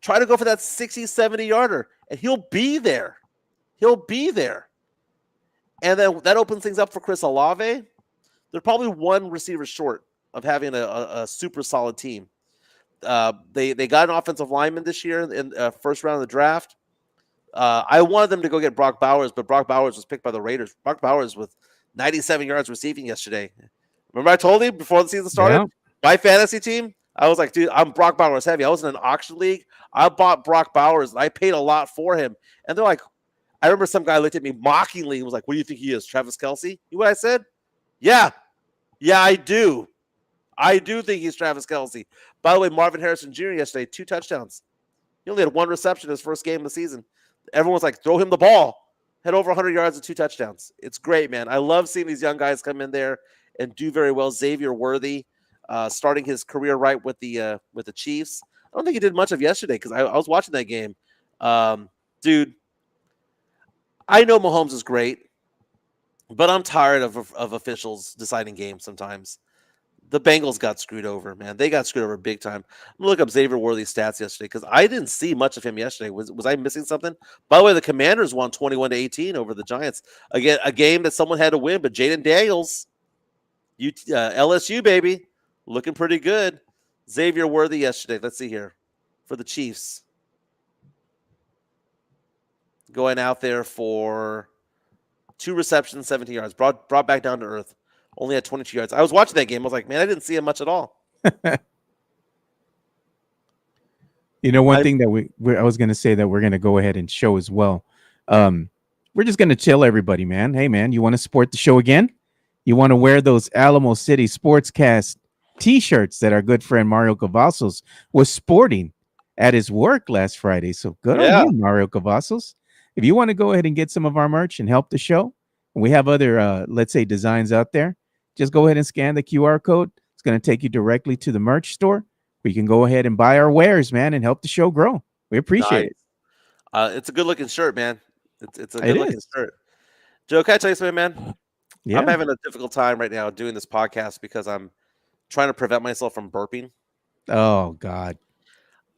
try to go for that 60, 70 yarder, and he'll be there. He'll be there. And then that opens things up for Chris Olave. They're probably one receiver short of having a super solid team. They got an offensive lineman this year in first round of the draft. I wanted them to go get Brock Bowers, but Brock Bowers was picked by the Raiders. Brock Bowers with 97 yards receiving yesterday. Remember I told you before the season started? Yeah. My fantasy team, I was like, dude, I'm Brock Bowers heavy. I was in an auction league. I bought Brock Bowers, and I paid a lot for him. And they're like, I remember some guy looked at me mockingly and was like, what do you think he is, Travis Kelce? You know what I said? Yeah, I do. I do think he's Travis Kelce. By the way, Marvin Harrison Jr. yesterday, 2 touchdowns. He only had 1 reception in his first game of the season. Everyone's like, throw him the ball. Had over 100 yards and 2 touchdowns. It's great, man. I love seeing these young guys come in there and do very well. Xavier Worthy, starting his career right with the Chiefs. I don't think he did much of yesterday because I was watching that game. Dude, I know Mahomes is great, but I'm tired of officials deciding games sometimes. The Bengals got screwed over, man. They got screwed over big time. I'm going to look up Xavier Worthy's stats yesterday because I didn't see much of him yesterday. Was I missing something? By the way, the Commanders won 21-18 over the Giants. Again, a game that someone had to win, but Jaden Daniels, LSU, baby, looking pretty good. Xavier Worthy yesterday. Let's see here. For the Chiefs. Going out there for 2 receptions, 17 yards. Brought back down to earth. Only had 22 yards. I was watching that game. I was like, man, I didn't see him much at all. You know, one thing that I was going to say that we're going to go ahead and show as well. We're just going to tell everybody, man. Hey, man, you want to support the show again? You want to wear those Alamo City Sportscast T-shirts that our good friend Mario Cavazos was sporting at his work last Friday. So good on you, Mario Cavazos. If you want to go ahead and get some of our merch and help the show, and we have other, let's say, designs out there, just go ahead and scan the QR code. It's going to take you directly to the merch store where you can go ahead and buy our wares, man, and help the show grow. We appreciate it. It's a good-looking shirt, man. It's a good-looking shirt. Joe, can I tell you something, man? Yeah. I'm having a difficult time right now doing this podcast because I'm trying to prevent myself from burping. Oh, God.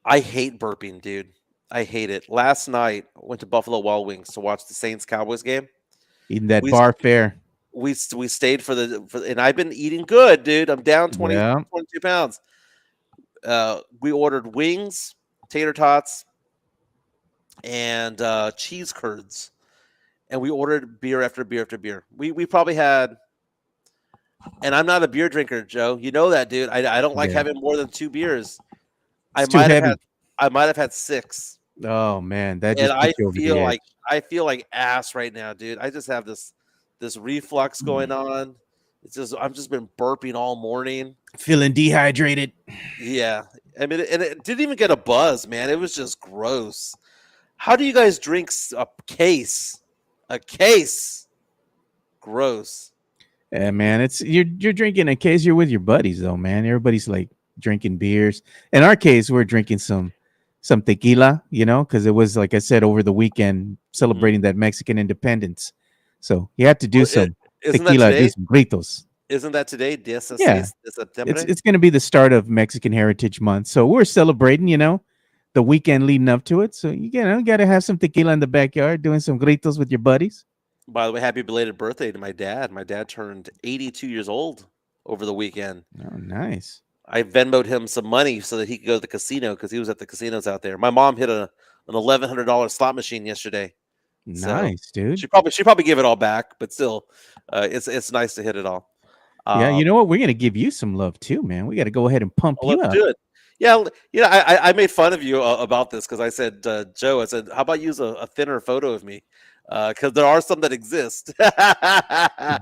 I hate burping, dude. I hate it. Last night, I went to Buffalo Wild Wings to watch the Saints-Cowboys game. Eating that bar fare. We stayed for and I've been eating good, dude. I'm down 22 pounds. We ordered wings, tater tots, and cheese curds. And we ordered beer after beer after beer. We probably had, and I'm not a beer drinker, Joe. You know that, dude. I don't like having more than 2 beers. I might have had 6. Oh man, that just I feel like ass right now, dude. I just have this reflux going on. It's just I've just been burping all morning, feeling dehydrated. Yeah, I mean, and it didn't even get a buzz, man. It was just gross. How do you guys drink a case? A case, gross. Yeah, man. It's you're drinking a case. You're with your buddies, though, man. Everybody's like drinking beers. In our case, we're drinking some tequila, you know, because it was, like I said, over the weekend celebrating that Mexican independence. So you have to do some tequila, do some gritos. Isn't that today? Yeah. It's going to be the start of Mexican Heritage Month. So we're celebrating, you know, the weekend leading up to it. So, you got to have some tequila in the backyard, doing some gritos with your buddies. By the way, happy belated birthday to my dad. My dad turned 82 years old over the weekend. Oh, nice. I Venmoed him some money so that he could go to the casino because he was at the casinos out there. My mom hit an $1,100 slot machine yesterday. Nice, so dude. She probably give it all back, but still, it's nice to hit it all. Yeah, you know what? We're gonna give you some love too, man. We got to go ahead and pump you up. Do it. Yeah, you know, I made fun of you about this because I said, Joe, I said, how about use a thinner photo of me? Because there are some that exist.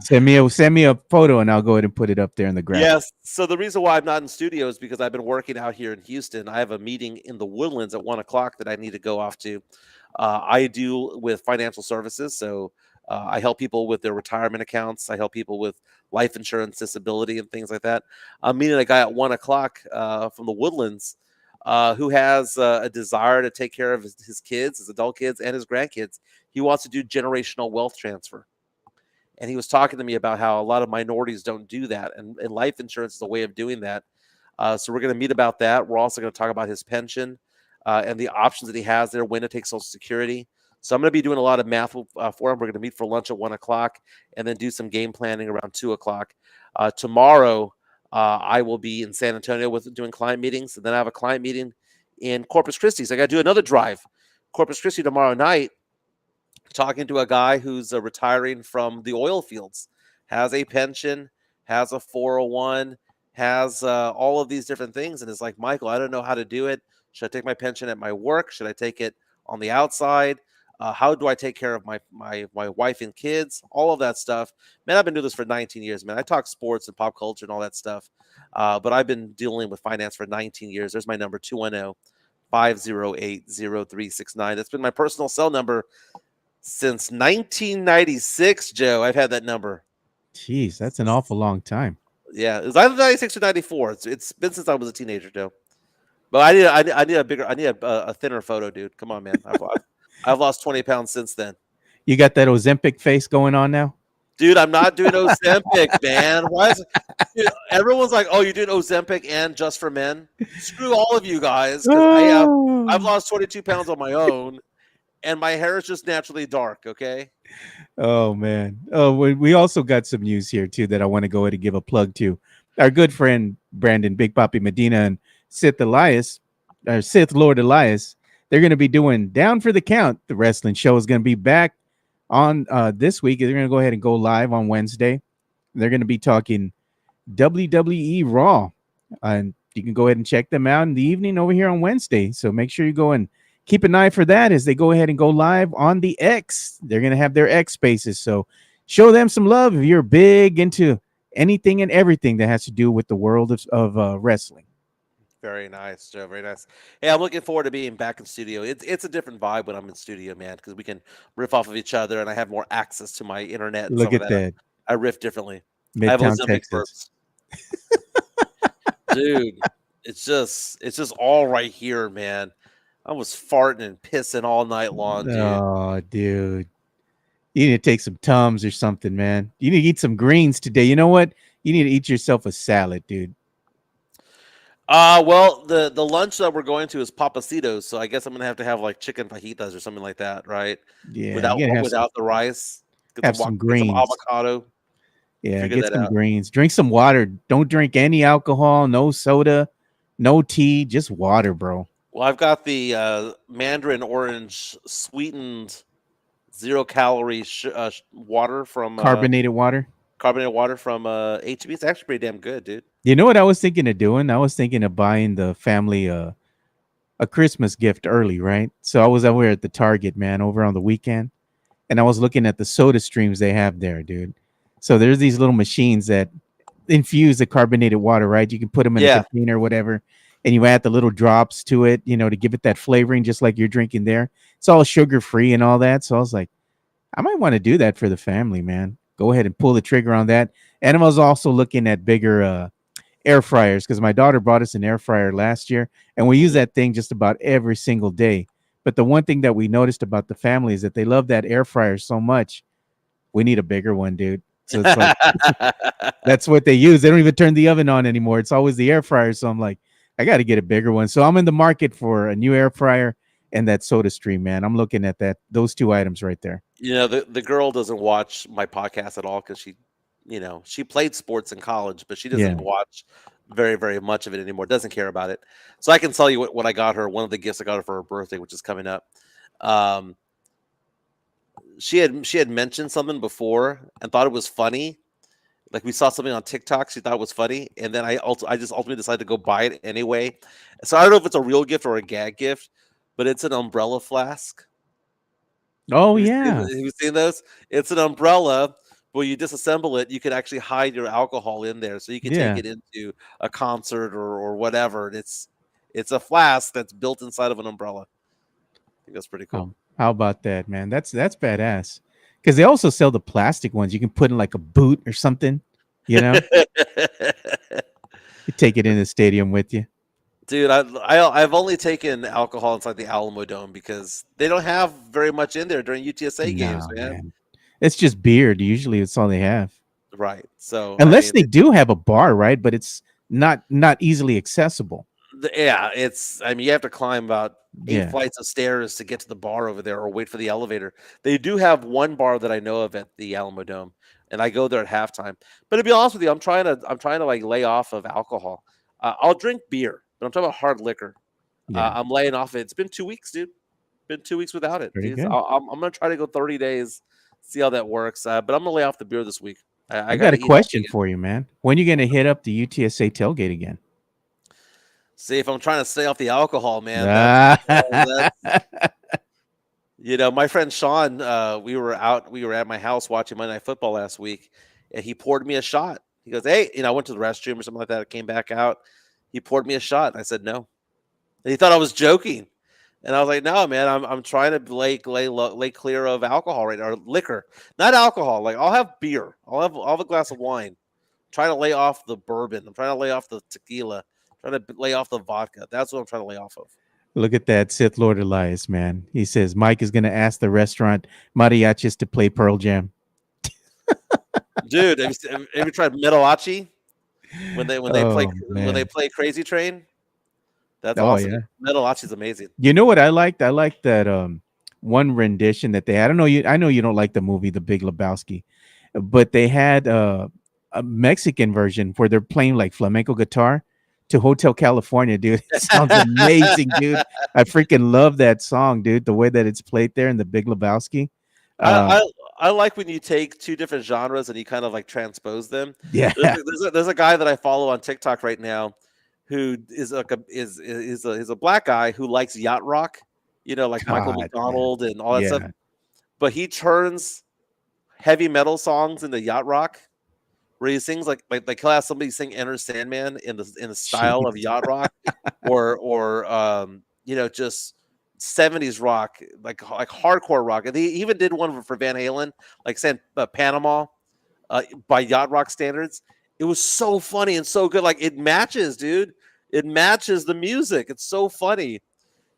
send me a photo and I'll go ahead and put it up there in the graph. Yes. So the reason why I'm not in studio is because I've been working out here in Houston. I have a meeting in the Woodlands at 1:00 that I need to go off to. I deal with financial services, so I help people with their retirement accounts. I help people with life insurance, disability, and things like that. I'm meeting a guy at 1:00 from the Woodlands who has a desire to take care of his kids, his adult kids, and his grandkids. He wants to do generational wealth transfer. And he was talking to me about how a lot of minorities don't do that. And life insurance is a way of doing that. So we're going to meet about that. We're also going to talk about his pension and the options that he has there, when to take Social Security. So I'm going to be doing a lot of math for him. We're going to meet for lunch at 1:00 and then do some game planning around 2:00. Tomorrow, I will be in San Antonio doing client meetings. And then I have a client meeting in Corpus Christi. So I got to do another drive. Corpus Christi tomorrow night, talking to a guy who's retiring from the oil fields, has a pension, has a 401, has all of these different things, and is like, Michael, I don't know how to do it. Should I take my pension at my work? Should I take it on the outside? How do I take care of my wife and kids? All of that stuff. Man, I've been doing this for 19 years, man. I talk sports and pop culture and all that stuff, but I've been dealing with finance for 19 years. There's my number, 210-508-0369. That's been my personal cell number since 1996, Joe. I've had that number. Jeez, that's an awful long time. Yeah, it was either 96 or 94. It's been since I was a teenager, Joe. But I need a thinner photo, dude. Come on, man. I've lost 20 pounds since then. You got that Ozempic face going on now? Dude, I'm not doing Ozempic, man. Why is it? Dude, everyone's like, oh, you're doing Ozempic and Just for Men? Screw all of you guys. Because I've lost 22 pounds on my own. And my hair is just naturally dark, okay? Oh, man. Oh, we also got some news here, too, that I want to go ahead and give a plug to. Our good friend, Brandon Big Papi Medina and Sith Lord Elias, they're going to be doing Down for the Count. The wrestling show is going to be back on this week. They're going to go ahead and go live on Wednesday. They're going to be talking WWE Raw. And you can go ahead and check them out in the evening over here on Wednesday. So make sure you go and keep an eye for that as they go ahead and go live on the X. They're going to have their X spaces. So show them some love if you're big into anything and everything that has to do with the world of wrestling. Very nice, Joe. Very nice. Hey, I'm looking forward to being back in studio. It's a different vibe when I'm in studio, man, because we can riff off of each other and I have more access to my internet. And Look at that. I riff differently. Midtown, I have Ozempic Texas. Dude, it's just all right here, man. I was farting and pissing all night long, dude. Oh, dude. You need to take some Tums or something, man. You need to eat some greens today. You know what? You need to eat yourself a salad, dude. Well, the lunch that we're going to is Papacitos, so I guess I'm gonna have like chicken fajitas or something like that, right? Yeah, without the rice. Have some greens, some avocado. Yeah, get some greens. Drink some water. Don't drink any alcohol, no soda, no tea, just water, bro. Well, I've got the mandarin orange sweetened 0-calorie water from carbonated water. Carbonated water from HEB. It's actually pretty damn good, dude. You know what I was thinking of doing? I was thinking of buying the family a Christmas gift early, right? So I was over at the Target, man, over on the weekend, and I was looking at the soda streams they have there, dude. So there's these little machines that infuse the carbonated water, right? You can put them in a container or whatever, and you add the little drops to it, you know, to give it that flavoring, just like you're drinking there. It's all sugar-free and all that. So I was like, I might want to do that for the family, man. Go ahead and pull the trigger on that. And I was also looking at bigger air fryers because my daughter bought us an air fryer last year, and we use that thing just about every single day. But the one thing that we noticed about the family is that they love that air fryer so much. We need a bigger one, dude. So it's like that's what they use. They don't even turn the oven on anymore. It's always the air fryer. So I'm like, I got to get a bigger one. So I'm in the market for a new air fryer and that soda stream, man. I'm looking at those two items right there. You know, the girl doesn't watch my podcast at all because she played sports in college, but she doesn't watch very, very much of it anymore. Doesn't care about it. So I can tell you what I got her. One of the gifts I got her for her birthday, which is coming up. She had mentioned something before and thought it was funny. Like we saw something on TikTok, she thought it was funny, and then I just ultimately decided to go buy it anyway. So I don't know if it's a real gift or a gag gift, but it's an umbrella flask. Oh, yeah. Have you seen those? It's an umbrella. Well, you disassemble it, you can actually hide your alcohol in there, so you can take it into a concert or whatever. And it's a flask that's built inside of an umbrella. I think that's pretty cool. How about that, man? That's badass. Because they also sell the plastic ones. You can put in like a boot or something. You know, you take it in the stadium with you. Dude, I've only taken alcohol inside the Alamo Dome because they don't have very much in there during UTSA games, No, man. man. It's just beer. Usually, it's all they have. Right. So Unless they do have a bar, right? But it's not easily accessible. yeah, you have to climb about 8 Yeah. flights of stairs to get to the bar over there or wait for the elevator. They do have one bar that I know of at the Alamo Dome, and I go there at halftime. But to be honest with you, I'm trying to like lay off of alcohol. I'll drink beer, but I'm talking about hard liquor. Yeah. I'm laying off it. It's been 2 weeks, dude. Been 2 weeks without it. Pretty Jeez, good. I'm gonna try to go 30 days, see how that works. But I'm gonna lay off the beer this week. I got got a question for you, man. When are you going to hit up the UTSA tailgate again? See if I'm trying to stay off the alcohol, man. Ah. My friend Sean, we were at my house watching Monday Night Football last week, and he poured me a shot. He goes, "Hey," I went to the restroom or something like that. I came back out. He poured me a shot. And I said no. And he thought I was joking, and I was like, "No, man, I'm trying to lay clear of alcohol right now, or liquor, not alcohol. Like I'll have beer, I'll have a glass of wine. I'm trying to lay off the bourbon. I'm trying to lay off the tequila. I'm trying to lay off the vodka. That's what I'm trying to lay off of." Look at that Sith Lord Elias, man. He says Mike is going to ask the restaurant mariachis to play Pearl Jam. Dude, have you tried Metalachi when they play Crazy Train? That's awesome. Yeah. Metalachi's amazing. You know what I liked? I liked that one rendition that they had. I know you don't like the movie The Big Lebowski, but they had a Mexican version where they're playing like flamenco guitar to Hotel California, dude. It sounds amazing, dude. I freaking love that song, dude. The way that it's played there in The Big Lebowski. I like when you take two different genres and you kind of like transpose them. Yeah. There's a guy that I follow on TikTok right now who is like is a black guy who likes yacht rock, like Michael God, McDonald and all that Yeah. stuff. But he turns heavy metal songs into yacht rock, where he sings like he'll have somebody sing Enter Sandman in the style of yacht rock, or just 70s rock, like hardcore rock. And he even did one for Van Halen, like saying Panama, by yacht rock standards. It was so funny and so good. Like it matches, dude. It matches the music. It's so funny.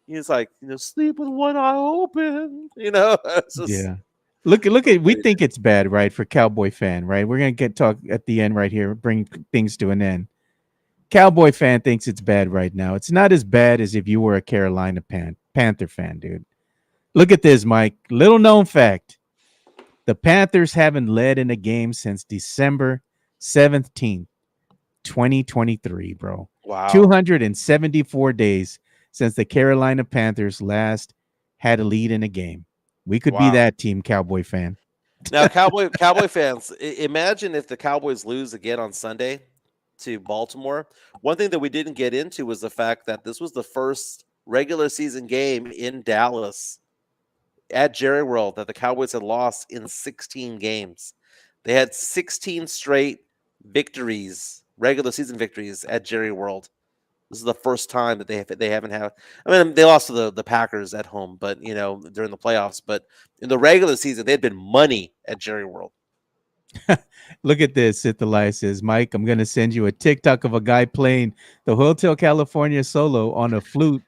He's like, sleep with one eye open. It's just, Yeah. Look at we think it's bad, right? For Cowboy fan, right? We're gonna talk at the end right here, bring things to an end. Cowboy fan thinks it's bad right now. It's not as bad as if you were a Carolina Panther fan, dude. Look at this, Mike. Little known fact. The Panthers haven't led in a game since December 17th, 2023, bro. wow. 274 days since the Carolina Panthers last had a lead in a game. We could be Wow. that team, Cowboy fan. Now, Cowboy fans, imagine if the Cowboys lose again on Sunday to Baltimore. One thing that we didn't get into was the fact that this was the first regular season game in Dallas at Jerry World that the Cowboys had lost in 16 games. They had 16 straight victories, regular season victories at Jerry World. This is the first time that they haven't had. I mean, they lost to the Packers at home, but during the playoffs. But in the regular season, they had been money at Jerry World. Look at this. Sith Elias says, Mike, I'm going to send you a TikTok of a guy playing the Hotel California solo on a flute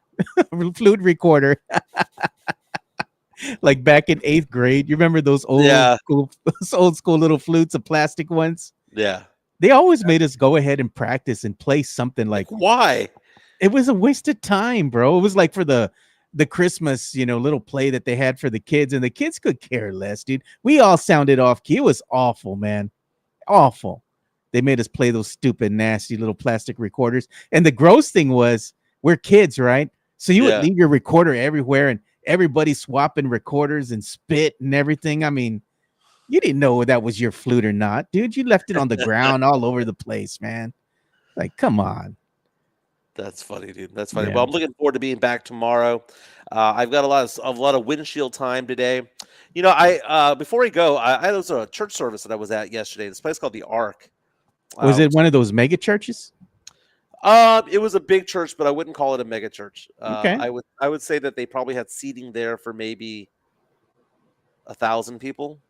recorder. Like back in 8th grade. You remember those old school little flutes, the plastic ones? Yeah. They always made us go ahead and practice and play something like why? It was a waste of time, bro. It was like for the Christmas, little play that they had for the kids, and the kids could care less, dude. We all sounded off key. It was awful, man. Awful. They made us play those stupid, nasty little plastic recorders. And the gross thing was, we're kids, right? So you would leave your recorder everywhere and everybody swapping recorders and spit and everything. I mean, you didn't know that was your flute or not, dude. You left it on the ground all over the place, man. Like, come on. That's funny, dude. That's funny. Yeah. Well, I'm looking forward to being back tomorrow. I've got a lot of windshield time today. Before we go, I was at a church service that I was at yesterday. This place called the Ark. Was it one of those mega churches? It was a big church, but I wouldn't call it a mega church. Okay. I would say that they probably had seating there for maybe 1,000 people.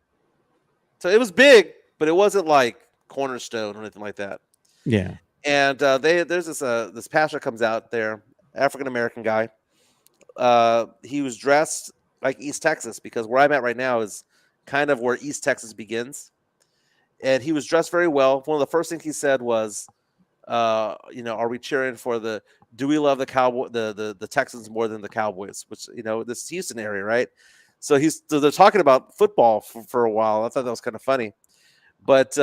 So it was big, but it wasn't like Cornerstone or anything like that. Yeah. And there's this pastor comes out there, African American guy. He was dressed like East Texas because where I'm at right now is kind of where East Texas begins. And he was dressed very well. One of the first things he said was, are we cheering for do we love the Texans more than the Cowboys? Which, this Houston area, right? So they're talking about football for a while. I thought that was kind of funny. But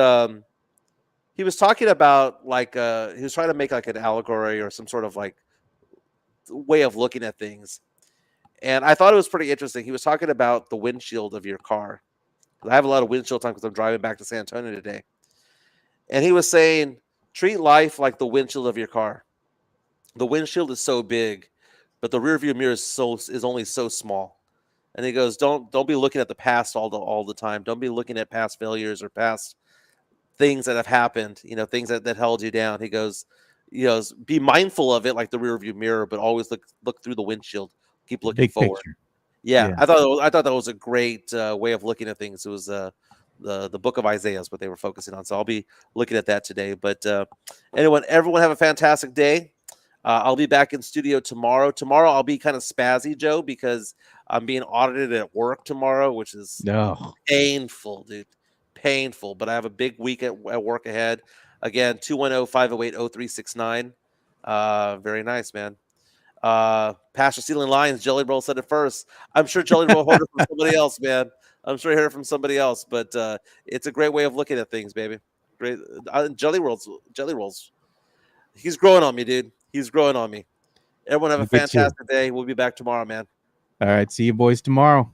he was talking about he was trying to make like an allegory or some sort of like way of looking at things. And I thought it was pretty interesting. He was talking about the windshield of your car. I have a lot of windshield time because I'm driving back to San Antonio today. And he was saying, treat life like the windshield of your car. The windshield is so big, but the rear view mirror is only so small. And he goes, don't be looking at the past all the time. Don't be looking at past failures or past things that have happened, things that held you down. He goes, be mindful of it like the rear view mirror, but always look through the windshield. Keep looking forward. Picture. Yeah, I thought that was a great way of looking at things. It was the book of Isaiah is what they were focusing on. So I'll be looking at that today. But everyone have a fantastic day. I'll be back in studio tomorrow. Tomorrow I'll be kind of spazzy, Joe, because I'm being audited at work tomorrow, which is painful, dude. Painful. But I have a big week at work ahead. Again, 210-508-0369. Very nice, man. Pastor Stealing Lions, Jelly Roll said it first. I'm sure Jelly Roll heard it from somebody else, man. I'm sure he heard it from somebody else, but it's a great way of looking at things, baby. Great. Jelly Rolls. He's growing on me, dude. He's growing on me. Everyone have a fantastic day. We'll be back tomorrow, man. All right. See you boys tomorrow.